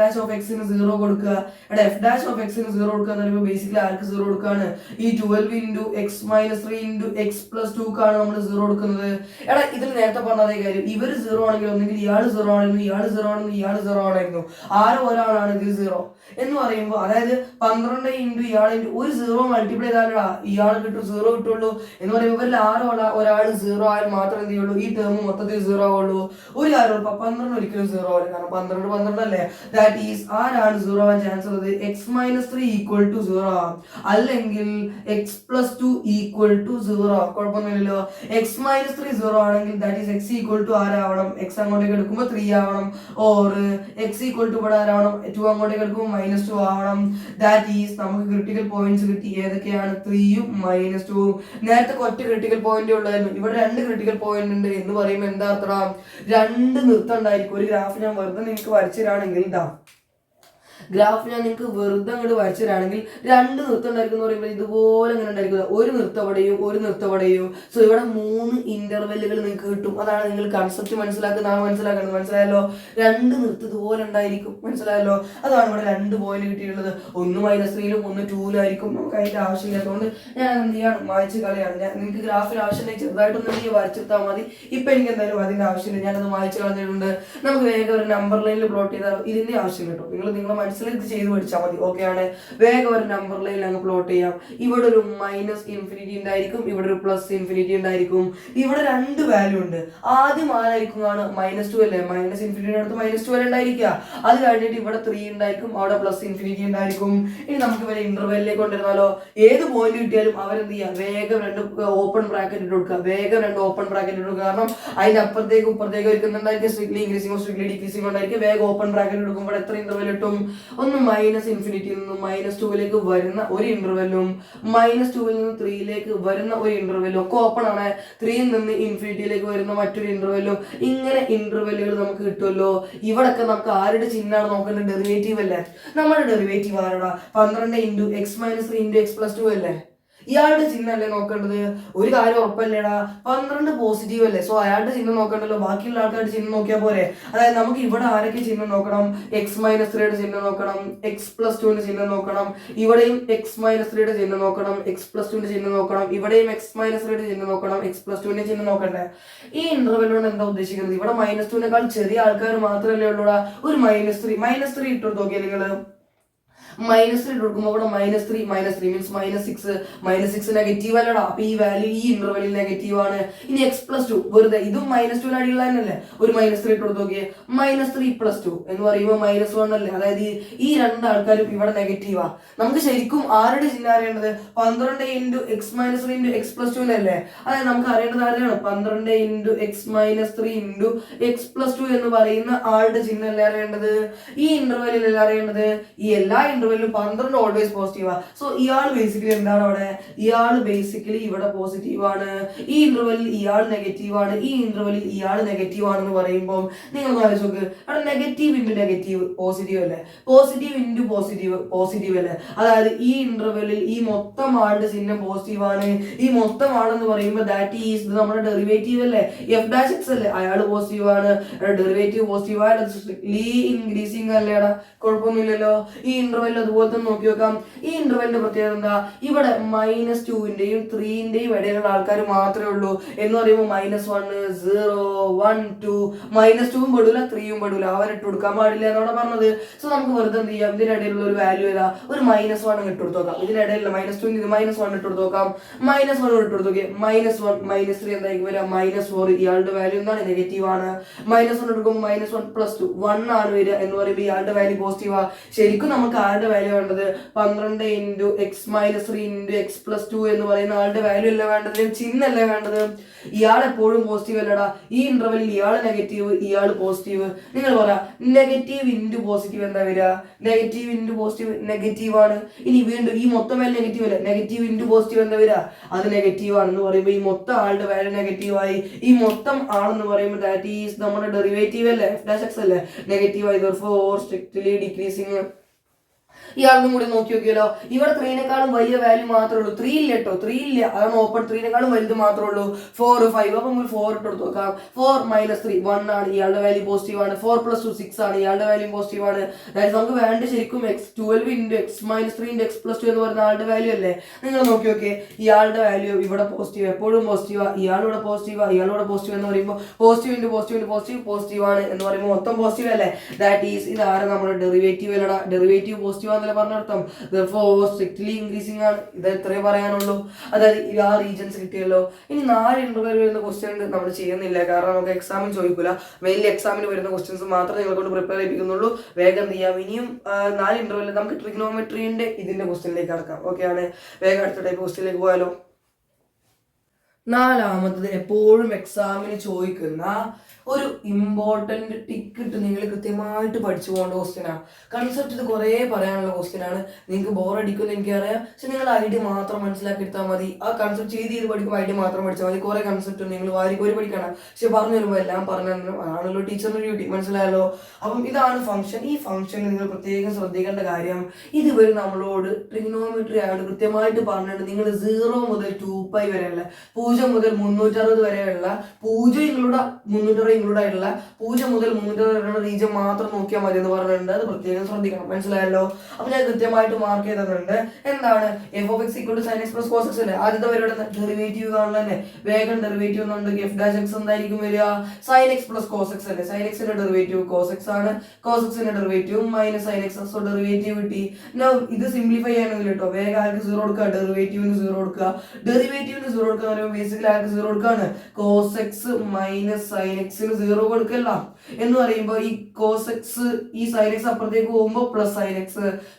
0 കൊടുക്കുക. എടാ f' 0 കൊടുക്കുക എന്ന് പറയുമ്പോൾ ബേസിക്കലി ആർക്ക് 0 കൊടുക്കുകയാണ്, ഈ 12 × x -3 × x + 2 ക്കാണ് നമ്മൾ 0 കൊടുക്കുന്നത്. എടാ ഇതിൽ നേരത്തെ പറഞ്ഞ അതേ കാര്യം, ഇവർ 0 ആണെങ്കിൽ ഒന്നെങ്കിൽ ഇയാൾ 0 ആയിരുന്നു, ഇയാൾ 0 ആണെന്ന്, ഇയാൾ 0 ആണെന്നു, ആരോ ഒരാളാണ് ഇതിൽ 0 എന്ന് പറയുമ്പോൾ. അതായത് 12 × ഇയാളെ ഒരു 0 മൾട്ടിപ്ലൈ ചെയ്താലടാ ഇയാൾ കിട്ടും 0 കിട്ടുള്ളൂ എന്ന് പറയുമ്പോൾ ഇവരിൽ ആരോ ഒരാൾ 0 ആയാൽ മാത്രമേ എന്ത് ചെയ്യുള്ളൂ, ഈ ടേം മൊത്തത്തിൽ 0 ആവുള്ളൂ. ഒരു കാര്യം 12 ഒരിക്കലും 0 സീറോ ആണ്, കാരണം 12 അല്ലേ. ദാറ്റ് ഈസ് ആരാണ് സീറോ ആവാൻ ചാൻസ് ഉള്ളത്? എക്സ് മൈനസ് 3 ഈക്വൽ ടു 0 അല്ലെങ്കിൽ എക്സ് പ്ലസ് 2 ഈക്വൽ ടു 0. കുഴപ്പമൊന്നുമില്ലല്ലോ. എക്സ് മൈനസ് 3 0 ആണെങ്കിൽ that is x equal to ആരാവണം? എക്സ് അങ്ങോട്ടേക്ക് എടുക്കുമ്പോൾ 3 ആവണം. ഓർ എക്സ് ഈക്വൽ ടു ഇവിടെ ആരാവണം? 2 അങ്ങോട്ടേക്ക് എടുക്കുമ്പോൾ -2 ആവണം. ദാറ്റ് ഈസ് നമുക്ക് ക്രിട്ടിക്കൽ പോയിന്റ്സ് കിട്ടി. ഏതൊക്കെയാണ്? 3ഉം -2ഉം. നേരത്തെ ഒറ്റ ക്രിട്ടിക്കൽ പോയിന്റ് ഉള്ളായിരുന്നു, ഇവിടെ 2 ക്രിട്ടിക്കൽ പോയിന്റ് ഉണ്ട് എന്ന് പറയുമ്പോൾ എന്താ അർത്ഥം? 2 നിർത്തം ഉണ്ടായിരിക്കും. ഒരു ഗ്രാഫ് ഞാൻ വെറുതെ നിങ്ങൾക്ക് വരച്ചു തരാണെങ്കിൽ ഇതാ ഗ്രാഫ് ഞാൻ നിങ്ങൾക്ക് വെറുതെ അങ്ങോട്ട് വരച്ചു തരാണെങ്കിൽ 2 നൃത്തം ഉണ്ടായിരിക്കും എന്ന് പറയുമ്പോൾ ഇതുപോലെ അങ്ങനെ ഉണ്ടായിരിക്കും. ഒരു നൃത്തവടയും ഒരു നൃത്തവടയും. സോ ഇവിടെ 3 ഇന്റർവെല്ലുകൾ നിങ്ങൾക്ക് കിട്ടും. അതാണ് നിങ്ങൾ കൺസെപ്റ്റ് മനസ്സിലാക്കുന്നത്. മനസ്സിലായല്ലോ? 2 നൃത്തം ഇതുപോലെ ഉണ്ടായിരിക്കും. മനസ്സിലായല്ലോ? അതാണ് ഇവിടെ 2 പോയിന്റ് കിട്ടിയിട്ടുള്ളത്. ഒന്ന് -3ലും ഒന്ന് 2ലായിരിക്കും. നമുക്ക് അതിന്റെ ആവശ്യമില്ലാത്തതുകൊണ്ട് ഞാൻ എന്ത് ചെയ്യാണ്? മായ്ച്ച് കളയാണ്. നിങ്ങൾക്ക് ഗ്രാഫിന് ആവശ്യമില്ലെങ്കിൽ ചെറുതായിട്ടൊന്നും വരച്ചെടുത്താൽ മതി. ഇപ്പൊ എനിക്ക് എന്തായാലും അതിന്റെ ആവശ്യമില്ല, ഞാനത് മായ്ച്ച് കളഞ്ഞിട്ടുണ്ട്. നമുക്ക് വേഗം ഒരു നമ്പർ ലൈനിൽ പ്ലോട്ട് ചെയ്താൽ ഇതിന്റെ ആവശ്യം കിട്ടും. നിങ്ങളെ മനസ്സിലേക്ക് ചെയ്ത് പഠിച്ചാൽ മതി. ഓക്കെ ആണ്. വേഗം ഒരു നമ്പർ ലൈനിൽ അങ്ങ് പ്ലോട്ട് ചെയ്യാം. ഇവിടെ ഒരു -∞ ഉണ്ടായിരിക്കും, ഇവിടെ ഒരു +∞ ഉണ്ടായിരിക്കും. ഇവിടെ 2 വാല്യൂ ഉണ്ട്. ആദ്യം ആരായിരിക്കും? -2 അല്ലേ? -∞ അടുത്ത് -2 അല്ലേ ഉണ്ടായിരിക്കുക. അത് കഴിഞ്ഞിട്ട് ഇവിടെ 3 ഉണ്ടായിരിക്കും, അവിടെ +∞ ഉണ്ടായിരിക്കും. ഇനി നമുക്ക് ഇവരെ ഇന്റർവെല്ലിലേക്ക് കൊണ്ടിരുന്നാലോ? ഏത് പോയിന്റ് കിട്ടിയാലും അവരെന്ത് ചെയ്യുക? വേഗം 2 ഓപ്പൺ ബ്രാക്കറ്റ് ഇട്ട് കൊടുക്കുക. കാരണം അതിന്റെ അപ്പുറത്തേക്ക് ഇപ്പുറത്തേക്ക് വരുന്നുണ്ടായിരിക്കും. സ്ട്രിക്ട്ലി ഇൻക്രീസിംഗോ സ്ട്രിക്ട്ലി ഡിക്രീസിംഗോ ഉണ്ടായിരിക്കും. വേഗം ഓപ്പൺ ബ്രാക്കറ്റ് എടുക്കുമ്പോൾ എത്ര ഇന്റർവെൽ കിട്ടും? ഒന്ന് -∞ നിന്നും -2ലേക്ക് വരുന്ന ഒരു ഇന്റർവെല്ലും -2ൽ നിന്ന് 3ലേക്ക് വരുന്ന ഒരു ഇന്റർവെല്ലും ഒക്കെ ഓപ്പൺ ആണ്. 3ൽ നിന്ന് ∞ വരുന്ന മറ്റൊരു ഇന്റർവെല്ലും. ഇങ്ങനെ ഇന്റർവെല്ലുകൾ നമുക്ക് കിട്ടുമല്ലോ. ഇവിടൊക്കെ നമുക്ക് ആരുടെ ചിഹ്നമാണ് നോക്കേണ്ടത്? ഡെറിവേറ്റീവ് അല്ലേ? നമ്മുടെ ഡെറിവേറ്റീവ് ആരാടാ? 12 × x - 3 × x + 2 അല്ലേ? ഇയാളുടെ ചിഹ്നം അല്ലേ നോക്കേണ്ടത്? ഒരു കാര്യം ഉറപ്പല്ലേടാ, 12 പോസിറ്റീവ് അല്ലേ? സോ അയാളുടെ ചിഹ്നം നോക്കണ്ടല്ലോ, ബാക്കിയുള്ള ആൾക്കാരുടെ ചിഹ്നം നോക്കിയാൽ പോരെ. അതായത് നമുക്ക് ഇവിടെ ആരൊക്കെ ചിഹ്നം നോക്കണം? x - 3യുടെ ചിഹ്നം നോക്കണം, x + 2ന്റെ ചിഹ്നം നോക്കണം, ഇവിടെയും x - 3യുടെ ചിഹ്നം നോക്കണം, x + 2ന്റെ ചിഹ്നം നോക്കണം, ഇവിടെയും x - 3യുടെ ചിഹ്നം നോക്കണം, x + 2ന്റെ ചിഹ്നം നോക്കണ്ടേ? ഈ ഇന്റർവെല്ലോട് എന്താ ഉദ്ദേശിക്കുന്നത്? ഇവിടെ -2നേക്കാൾ ചെറിയ ആൾക്കാർ മാത്രമല്ലേ ഉള്ളൂടാ. ഒരു -3 ഇട്ടു നോക്കിയാൽ നിങ്ങള് -3 കൊടുക്കുമ്പോൾ ഇവിടെ -3 മീൻസ് -6 നെഗറ്റീവ് അല്ലടാ. അപ്പൊ ഈ വാല്യൂ ഈ ഇന്റർവെല്ലിൽ നെഗറ്റീവ് ആണ്. ഇനി x + 2 വെറുതെ ഇതും -2 അടിയുള്ള തന്നെയല്ലേ. ഒരു -3 ഇട്ട് കൊടുത്ത് നോക്കിയേ. -3 + 2 എന്ന് പറയുമ്പോൾ -1 അല്ലേ. അതായത് ഈ 2 ആൾക്കാരും ഇവിടെ നെഗറ്റീവാ. നമുക്ക് ശരിക്കും ആരുടെ ചിഹ്നം അറിയേണ്ടത്? 12 × x - 3 × x + 2 അല്ലേ. അതായത് നമുക്ക് അറിയേണ്ടത് ആരെയാണ്? 12 × x - 3 × x + 2 എന്ന് പറയുന്ന ആളുടെ ചിഹ്നം അല്ലേ അറിയേണ്ടത്? ഈ ഇന്റർവെല്ലിൽ അല്ലേ അറിയേണ്ടത്? ഈ എല്ലാ ഇന്റർവെല്ലും 12 ഓൾവേസ് പോസിറ്റീവാ. സോ ഇയാൾ ബേസിക്കലി എന്താണ് അവിടെ? ഇയാൾ ബേസിക്കലി ഇവിടെ പോസിറ്റീവ് ആണ്. ഈ ഇന്റർവെല്ലിൽ ഇയാൾ നെഗറ്റീവ് ആണ്. ഈ ഇന്റർവെല്ലിൽ ഇയാൾ നെഗറ്റീവ് ആണെന്ന് പറയുമ്പോൾ നിങ്ങൾ ആലോചിച്ച് നോക്ക്. അവിടെ നെഗറ്റീവ് × നെഗറ്റീവ് പോസിറ്റീവ് അല്ലേ? പോസിറ്റീവ് × പോസിറ്റീവ് അല്ലേ? അതായത് ഈ ഇന്റർവെല്ലിൽ ഈ മൊത്തം ആളുടെ ചിഹ്നം പോസിറ്റീവ് ആണ്. ഈ മൊത്തം ആളെന്ന് പറയുമ്പോൾ ദാറ്റ് ഈസ് നമ്മുടെ ഡെറിവേറ്റീവ് അല്ലേ, f' അല്ലേ. അയാൾ പോസിറ്റീവ് ആണ്, ഡെറിവേറ്റീവ് പോസിറ്റീവ് ആണ്. സ്ട്രിക്ട്ലി ഇൻക്രീസിംഗ് അല്ലേടാ. കുഴപ്പമൊന്നുമില്ലല്ലോ. ഈ ഇന്റർവെൽ അതുപോലെ തന്നെ നോക്കി നോക്കാം. ഈ ഇന്റർവെല്ലിന്റെ പ്രത്യേകത എന്താ? ഇവിടെ -2ന്റെയും 3ന്റെയും ഇടയിലുള്ള ആൾക്കാർ മാത്രമേ ഉള്ളൂ. എന്ന് പറയുമ്പോൾ -1 0 1 2 -2ഉം പെടൂല 3യും പെടൂല. അവരിട്ട് കൊടുക്കാൻ പാടില്ല എന്നാണ് പറഞ്ഞത്. സോ നമുക്ക് വെറുതെ എന്ത് ചെയ്യാം? ഇതിനിടയിലുള്ള ഒരു വാല്യൂ ഏതാ? ഒരു -1 ഇട്ട് കൊടുത്ത് നോക്കാം. ഇതിനിടയിലുള്ള -2 -1 ഇട്ട് കൊടുത്ത് നോക്കാം. -1 ഇട്ട് കൊടുത്ത് നോക്കിയേ. -1 -3 എന്തായിരിക്കും വരിക? -4. ഇയാളുടെ വാല്യൂ എന്താണ്? നെഗറ്റീവ് ആണ്. -1 എടുക്കുമ്പോൾ -1 + 2 1 ആണ് വരിക. എന്ന് പറയുമ്പോൾ ഇയാളുടെ വാല്യൂ പോസിറ്റീവാ. ശരിക്കും നമുക്ക് ആരുടെ വാല്യൂ വേണ്ടത്? 12 × x - 3 × x + 2 എന്ന് പറയുന്ന ആളുടെ വാല്യൂ അല്ലേ വേണ്ടത്? ചിഹ്നല്ലേ വേണ്ടത്? ഇയാൾ എപ്പോഴും പോസിറ്റീവ് അല്ലടാ. ഈ ഇന്റർവെല്ലിൽ ഇയാൾ നെഗറ്റീവ്, ഇയാൾ പോസിറ്റീവ്. നിങ്ങൾ പറയാ നെഗറ്റീവ് × പോസിറ്റീവ് എന്താ വരിക? നെഗറ്റീവ് × പോസിറ്റീവ് നെഗറ്റീവ് ആണ്. ഇനി വീണ്ടും ഈ മൊത്തം വാല്യൂ നെഗറ്റീവ് അല്ലേ? നെഗറ്റീവ് × പോസിറ്റീവ് എന്താ വരിക? അത് നെഗറ്റീവ് ആണെന്ന് പറയുമ്പോൾ ഈ മൊത്തം ആളുടെ വാല്യൂ നെഗറ്റീവ് ആയി. ഈ മൊത്തം ആളെന്ന് പറയുമ്പോൾ ദാറ്റ് ഈസ് നമ്മുടെ ഡെറിവേറ്റീവ് അല്ലേ, f' അല്ലേ, നെഗറ്റീവ് ആയി. therefore strictly decreasing. ഇയാൾക്കും കൂടി നോക്കി നോക്കിയല്ലോ. ഇവിടെ 3നേക്കാളും വലിയ വാല്യൂ മാത്രമേ ഉള്ളൂ. 3 ഇല്ല കേട്ടോ, 3 ഇല്ല. അതാണ് ഓപ്പൺ. 3നേക്കാളും വലുത് മാത്രമേ ഉള്ളൂ. 4 5. അപ്പൊ നമ്മൾ 4 ഇട്ട് കൊടുത്ത് നോക്കാം. 4 - 3 1 ആണ്. ഇയാളുടെ വാല്യൂ പോസിറ്റീവ് ആണ്. 4 + 2 6 ആണ്. ഇയാളുടെ വാല്യൂ പോസിറ്റീവ് ആണ്. അതായത് നമുക്ക് വേണ്ട ശരിക്കും 12 × x - 3 × x + 2 എന്ന് പറയുന്ന ആളുടെ വാല്യൂ അല്ലേ. നിങ്ങൾ നോക്കി നോക്കിയേ. ഇയാളുടെ വാല്യൂ ഇവിടെ പോസിറ്റീവ്, എപ്പോഴും പോസിറ്റീവാ. ഇയാളിവിടെ പോസിറ്റീവാ, ഇയാളിവിടെ പോസിറ്റീവ് എന്ന് പറയുമ്പോൾ പോസിറ്റീവ് ആണ് എന്ന് പറയുമ്പോൾ മൊത്തം പോസിറ്റീവ് അല്ലേ. ദാറ്റ് ഈസ് ഇതാരെ നമ്മുടെ ഡെറിവേറ്റീവ് അല്ലടാ. ഡെറിവേറ്റീവ് പോസിറ്റീവ് പോസിറ്റീവ് ആണെന്നല്ലേ പറഞ്ഞർത്ഥം. സ്ട്രിക്ട്ലി ഇൻക്രീസിംഗ് ആണ്. ഇത് എത്രയേ പറയാനുള്ളൂ. അതായത് ആ റീജൻസ് കിട്ടിയല്ലോ. ഇനി 4 ഇന്റർവെൽ വരുന്ന ക്വസ്റ്റ്യൻ നമ്മൾ ചെയ്യുന്നില്ല, കാരണം നമുക്ക് എക്സാമിന് ചോദിക്കില്ല. മെയിൻലി എക്സാമിന് വരുന്ന ക്വസ്റ്റ്യൻസ് മാത്രമേ നിങ്ങളെ കൊണ്ട് പ്രിപ്പയർ ചെയ്യിപ്പിക്കുന്നുള്ളൂ. വേഗം ചെയ്യാം. ഇനിയും 4 ഇന്റർവെൽ നമുക്ക് ട്രിഗ്നോമെട്രീന്റെ ഇതിന്റെ ക്വസ്റ്റ്യനിലേക്ക് കടക്കാം. ഓക്കെ ആണ്. വേഗം അടുത്ത ടൈപ്പ് ക്വസ്റ്റ്യനിലേക്ക് പോയാലോ. 4ാമത്തത് എപ്പോഴും എക്സാമിന് ചോദിക്കുന്ന ഒരു ഇമ്പോർട്ടൻറ്റ് ടിക്കിട്ട് നിങ്ങൾ കൃത്യമായിട്ട് പഠിച്ചു പോകേണ്ട ക്വസ്റ്റ്യനാണ്. കൺസെപ്റ്റ് ഇത് കുറേ പറയാനുള്ള ക്വസ്റ്റ്യനാണ്. നിങ്ങൾക്ക് ബോറടിക്കുമെന്ന് എനിക്കറിയാം. പക്ഷെ നിങ്ങൾ ഐഡിയ മാത്രം മനസ്സിലാക്കി എടുത്താൽ മതി. ആ കൺസെപ്റ്റ് ചെയ്ത് പഠിക്കുമ്പോൾ ഐഡിയ മാത്രം പഠിച്ചാൽ മതി. കുറേ കൺസെപ്റ്റ് നിങ്ങൾ വാരിക്കോരി പഠിക്കണം. പക്ഷെ പറഞ്ഞു തരുമ്പോൾ എല്ലാം പറഞ്ഞു തരണം. അതാണല്ലോ ടീച്ചറിൻ്റെ ഡ്യൂട്ടി. മനസ്സിലായല്ലോ. അപ്പം ഇതാണ് ഫംഗ്ഷൻ. ഈ ഫംഗ്ഷനിൽ നിങ്ങൾ പ്രത്യേകം ശ്രദ്ധിക്കേണ്ട കാര്യം, ഇതുവരെ നമ്മളോട് ട്രിഗ്നോമെട്രി ആയിട്ട് കൃത്യമായിട്ട് പറഞ്ഞിട്ട് നിങ്ങൾ 0 മുതൽ 2π വരെയുള്ള 0 മുതൽ 360 വരെയുള്ള 0 നിങ്ങളുടെ 360 ഇൻക്ലൂഡ് ആയിട്ടുള്ള 0 മുതൽ 360 വരെയുള്ള റീജിയൻ മാത്രം നോക്കിയാൽ മതി എന്ന് പറഞ്ഞിട്ടുണ്ട്. അത് പ്രത്യേകം ശ്രദ്ധിക്കണം. മനസ്സിലായല്ലോ. അപ്പൊ ഞാൻ കൃത്യമായിട്ട് മാർക്ക് ചെയ്തിട്ടുണ്ട്. എന്താണ് f(x) = sin x + cos x അല്ലേ. ആദ്യത്തെ വരെയുടെ ഡെറിവേറ്റീവ് കാണുന്നത് തന്നെ. വേഗം ഡെറിവേറ്റീവ് എന്നുണ്ടെങ്കിൽ f' എന്തായിരിക്കും വരിക? sin x + cos x അല്ലേ. sin x ന്റെ ഡെറിവേറ്റീവ് cos x ആണ്. cos x ന്റെ derivative -sin x. So derivative കിട്ടി. ഇത് സിംപ്ലിഫൈ ചെയ്യാനൊന്നും കേട്ടോ. വേഗം ആൾക്ക് 0 കൊടുക്കുക, ഡെറിവേറ്റീവിന് 0 കൊടുക്കുക. ഡെറിവേറ്റീവിന് 0 കൊടുക്കുക എന്ന് പറയുമ്പോൾ ബേസിക്കലി ആൾക്ക് 0 കൊടുക്കുകയാണ്. cos x - sin x 0 കൊടുക്കല്ല എന്ന് പറയുമ്പോൾ ഈ cos x ഈ sin x അപ്പുറത്തേക്ക് പോകുമ്പോൾ +sin x.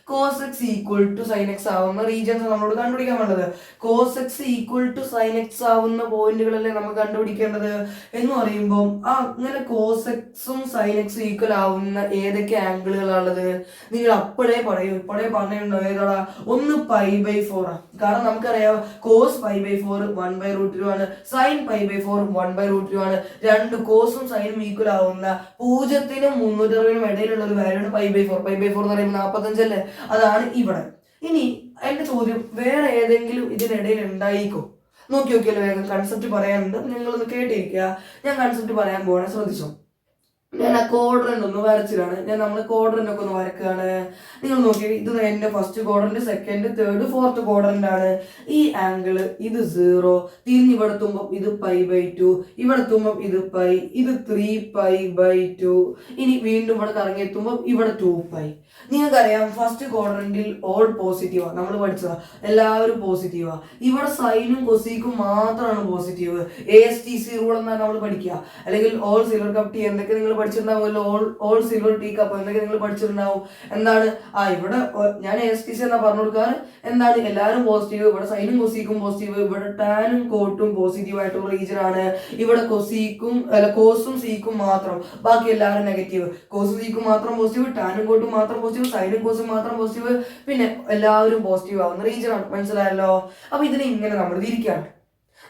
cos x = sin x ആവുന്ന റീജിയൻസ് നമ്മളോട് കണ്ടുപിടിക്കാൻ വേണ്ടത്. cos x = sin x ആവുന്ന പോയിന്റുകളല്ലേ നമ്മൾ കണ്ടുപിടിക്കേണ്ടത് എന്ന് പറയുമ്പോൾ അങ്ങനെ cos x ഉം sin x ഈക്വൽ ആവുന്ന ഏതൊക്കെ ആംഗിളുകളാണുള്ളത് നിങ്ങൾ അപ്പോഴേ പറയൂ. ഇപ്പോഴേ പറഞ്ഞിട്ടുണ്ടോ? ഏതാ? ഒന്ന് π/4 ആണ്. കാരണം നമുക്കറിയാം cos π/4 1/√2 ആണ്. sin π/4 1/√2 ആണ്. രണ്ട് കോസും സൈനും ഈക്വൽ ആവുന്ന 0-നും 360-നും ഇടയിലുള്ള ഒരു വാല്യൂണ് π/4. π/4 എന്ന് പറയുമ്പോൾ 45 അല്ലേ. അതാണ് ഇവിടെ. ഇനി എന്റെ ചോദ്യം, വേറെ ഏതെങ്കിലും ഇതിനിടയിൽ ഉണ്ടായിക്കോ? നോക്കി നോക്കിയല്ലോ. വേഗം കൺസെപ്റ്റ് പറയാനുണ്ട്, നിങ്ങളൊന്ന് കേട്ടിരിക്കുക. ഞാൻ കൺസെപ്റ്റ് പറയാൻ പോകണേ, ശ്രദ്ധിച്ചോ. ഞാൻ ആ ക്വാഡ്രന്റ് ഒന്ന് വരച്ചിട്ടാണ്. നമ്മൾ ക്വാഡ്രന്റ് ഒക്കെ ഒന്ന് വരക്കുകയാണ്. നിങ്ങൾ നോക്കി, ഇത് എന്റെ first quadrant, second, third, fourth quadrant ആണ്. ഈ ആംഗിള് ഇത് 0, തിരിഞ്ഞ് ഇവിടെ എത്തുമ്പോൾ ഇത് π/2, ഇവിടെ എത്തുമ്പോൾ ഇത് π, ഇത് 3π/2. ഇനി വീണ്ടും ഇവിടെ കറങ്ങി എത്തുമ്പോൾ ഇവിടെ 2π. നിങ്ങൾക്കറിയാം ഫസ്റ്റ് ക്വാഡ്രന്റിൽ ഓൾ പോസിറ്റീവാ. നമ്മൾ പഠിച്ചതാ, എല്ലാവരും പോസിറ്റീവാ. ഇവിടെ സൈനും കൊസീക്കും മാത്രമാണ് പോസിറ്റീവ്. ASTC റൂൾ എന്നാണ് നമ്മൾ പഠിക്കുക. അല്ലെങ്കിൽ ഓൾ സിൽവർ കപ്പ് ടീ എന്തൊക്കെ നിങ്ങൾ പഠിച്ചിട്ടുണ്ടാവുമല്ലോ. ഓൾ സിൽവർ ടീ കപ്പ് എന്തൊക്കെ നിങ്ങൾ പഠിച്ചിട്ടുണ്ടാവും. എന്താണ് ഇവിടെ ഞാൻ ASTC എന്നാ പറഞ്ഞു കൊടുക്കാറ്. എന്താണ് എല്ലാവരും പോസിറ്റീവ്. ഇവിടെ സൈനും കൊസീക്കും പോസിറ്റീവ്. ഇവിടെ ടാനും കോട്ടും പോസിറ്റീവ് ആയിട്ടുള്ള റീജിയൻ ആണ്. ഇവിടെ കോസും സീക്കും മാത്രം, ബാക്കി എല്ലാവരും നെഗറ്റീവ്. കോസും സീക്കും മാത്രം പോസിറ്റീവ്, ടാനും കോട്ടും മാത്രം പോസിറ്റീവ്, സൈനും കോസും മാത്രം പോസിറ്റീവ്, പിന്നെ എല്ലാവരും പോസിറ്റീവ് ആവുന്ന റീജിയൻ ആണ്. മനസ്സിലായല്ലോ. അപ്പൊ ഇതിനെ ഇങ്ങനെ നമ്മൾ തിരിക്കുകയാണ്.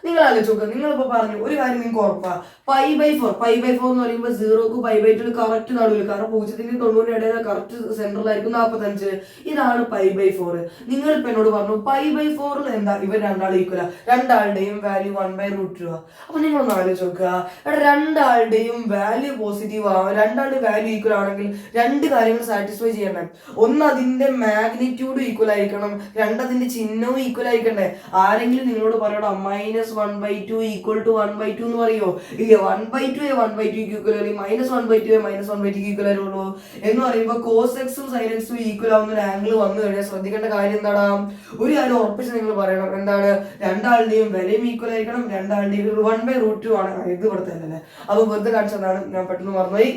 നിങ്ങൾ ആലോചിച്ച് നോക്കുക. നിങ്ങളിപ്പോ പറഞ്ഞു ഒരു കാര്യം നിങ്ങൾക്ക് ഉറപ്പാ, π/4 എന്ന് പറയുമ്പോൾ 0ക്ക് π/2 കറക്റ്റ് നടുവിൽ. കാരണം 0-നും 90-നും ഇടയിൽ കറക്റ്റ് സെന്ററിലായിരിക്കും 45. ഇതാണ് π/4. നിങ്ങൾ ഇപ്പൊ എന്നോട് പറഞ്ഞു π/4 എന്താ ഇവർ രണ്ടാളും ഈക്വല, രണ്ടാളുടെയും വാല്യൂ 1/√2. അപ്പൊ നിങ്ങളൊന്ന് ആലോചിച്ച് നോക്കുക. രണ്ടാളുടെയും വാല്യൂ പോസിറ്റീവ് ആവാം, രണ്ടാളുടെ വാല്യൂ ഈക്വൽ ആണെങ്കിൽ രണ്ട് കാര്യങ്ങൾ സാറ്റിസ്ഫൈ ചെയ്യണം. ഒന്ന് അതിന്റെ മാഗ്നിറ്റ്യൂഡ് ഈക്വൽ ആയിരിക്കണം, രണ്ടതിന്റെ ചിഹ്നവും ഈക്വൽ ആയിരിക്കണ്ടേ. ആരെങ്കിലും നിങ്ങളോട് പറയണം -1/2 = 1/2 എന്ന് പറയോ? ഇല്ല, 1/2 1/2 ഈക്വൽ അല്ലെങ്കിൽ -1/2 -1/2 ഈക്വൽ ആയുള്ളൂ എന്ന് പറയുമ്പോൾ cos x ഉം sin x ഉം ഈക്വൽ ആവുന്ന ഒരു ആംഗിൾ വന്നു കഴിഞ്ഞാൽ ശ്രദ്ധിക്കേണ്ട കാര്യം എന്താണ്? ഒരു കാര്യം ഉറപ്പിച്ച് നിങ്ങൾ പറയണം. എന്താണ്? രണ്ടാളുടെയും വിലയും ഈക്വൽ ആയിരിക്കണം, രണ്ടാളുടെയും 1/√2 ആണ്. ഇത് ഇവിടുത്തെ അല്ലേ. അപ്പൊ വെറുതെ കാണിച്ചതാണ്, ഞാൻ പെട്ടെന്ന് മറന്നുപോയി.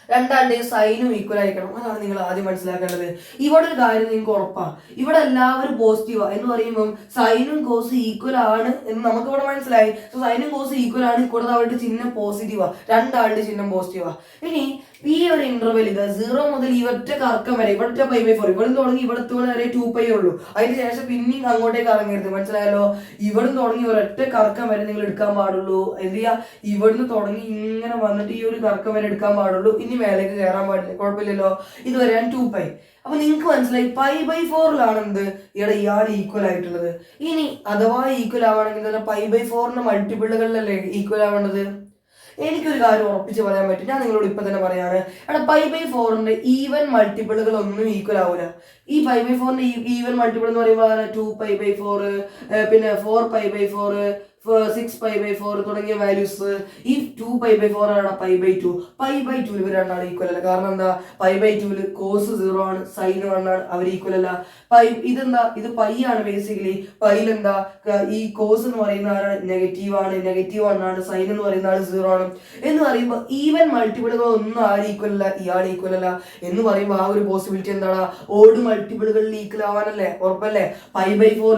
രണ്ടാളുടെയും സൈനും ഈക്വൽ ആയിരിക്കണം. അതാണ് നിങ്ങൾ ആദ്യം മനസ്സിലാക്കേണ്ടത്. ഇവിടെ ഒരു കാര്യം നിങ്ങൾക്ക് ഉറപ്പാണ്, ഇവിടെ എല്ലാവരും പോസിറ്റീവാ എന്ന് പറയുമ്പോൾ സൈനും കോസും ഈക്വൽ ആണ് എന്ന് നമുക്ക് ഇവിടെ മനസ്സിലായി. സോ സൈനും കോസും ഈക്വൽ ആണ്. കൂടാതെ അവരുടെ ചിഹ്നം പോസിറ്റീവാ, രണ്ടാളുടെ ചിഹ്നം പോസിറ്റീവാ. ഇനി ഈ ഒരു ഇന്റർവെൽ ഇത് 0 മുതൽ ഈ ഒറ്റ കറക്കം വരെ, ഇവിടെ π/4, ഇവിടെ തുടങ്ങി ഇവിടെ എത്തുമ്പോൾ വരെ 2π ഉള്ളൂ. അതിന് ശേഷം പിന്നെയും അങ്ങോട്ടേക്ക് ഇറങ്ങരുത്. മനസ്സിലായല്ലോ. ഇവിടെ തുടങ്ങി ഒരൊറ്റ കറക്കം വരെ നിങ്ങൾ എടുക്കാൻ പാടുള്ളൂ. എന്ത് ചെയ്യാ? ഇവിടുന്ന് തുടങ്ങി ഇങ്ങനെ വന്നിട്ട് ഈ ഒരു കറക്കം വരെ എടുക്കാൻ പാടുള്ളൂ. ഇനി മേലേക്ക് കയറാൻ പാടില്ല, കുഴപ്പമില്ലല്ലോ. ഇതുവരെ 2π. അപ്പൊ നിങ്ങൾക്ക് മനസ്സിലായി π/4 എന്ത് ഇവിടെ ഇയാൾ ഈക്വൽ ആയിട്ടുള്ളത്. ഇനി അഥവാ ഈക്വൽ ആവുകയാണെങ്കിൽ തന്നെ π/4 മൾട്ടിപ്പിളുകളിലല്ലേ ഈക്വൽ ആവേണ്ടത്. എനിക്കൊരു കാര്യം ഉറപ്പിച്ച് പറയാൻ പറ്റും, ഞാൻ നിങ്ങളോട് ഇപ്പൊ തന്നെ പറയാണ്. π/4 ഈവൻ മൾട്ടിപ്പിളുകൾ ഒന്നും ഈക്വൽ ആവൂല. ഈ π/4 ഈവൻ മൾട്ടിപ്പിൾ എന്ന് പറയുമ്പോൾ 2π/4, പിന്നെ 4π/4, 6π/4 തുടങ്ങിയ വാല്യൂസ്. ഈ 2π/4 ആണ് π/2. π/2 ഇവർ രണ്ടാണ് ഈക്വൽ അല്ല. കാരണം എന്താ, π/2 കോസ് 0 ആണ്, സൈൻ 1 ആണ്, അവർ ഈക്വൽ അല്ല. ഇതെന്താ, ഇത് പൈ ആണ് ബേസിക്കലി. പൈയിൽ എന്താ, ഈ കോസ് എന്ന് പറയുന്ന ആരാണ്, നെഗറ്റീവ് ആണ്, നെഗറ്റീവ് 1 ആണ്, സൈൻ എന്ന് പറയുന്ന ആൾ 0 ആണ്. എന്ന് പറയുമ്പോൾ ഈവൻ മൾട്ടിപ്പിളുകൾ ഒന്നും ആരും ഈക്വൽ അല്ല, ഇയാൾ ഈക്വൽ അല്ല എന്ന് പറയുമ്പോൾ ആ ഒരു പോസിബിലിറ്റി എന്താണ്, ഓഡ് മൾട്ടിപ്പിളുകളിൽ ഈക്വൽ ആവാനല്ലേ, ഉറപ്പല്ലേ. π/4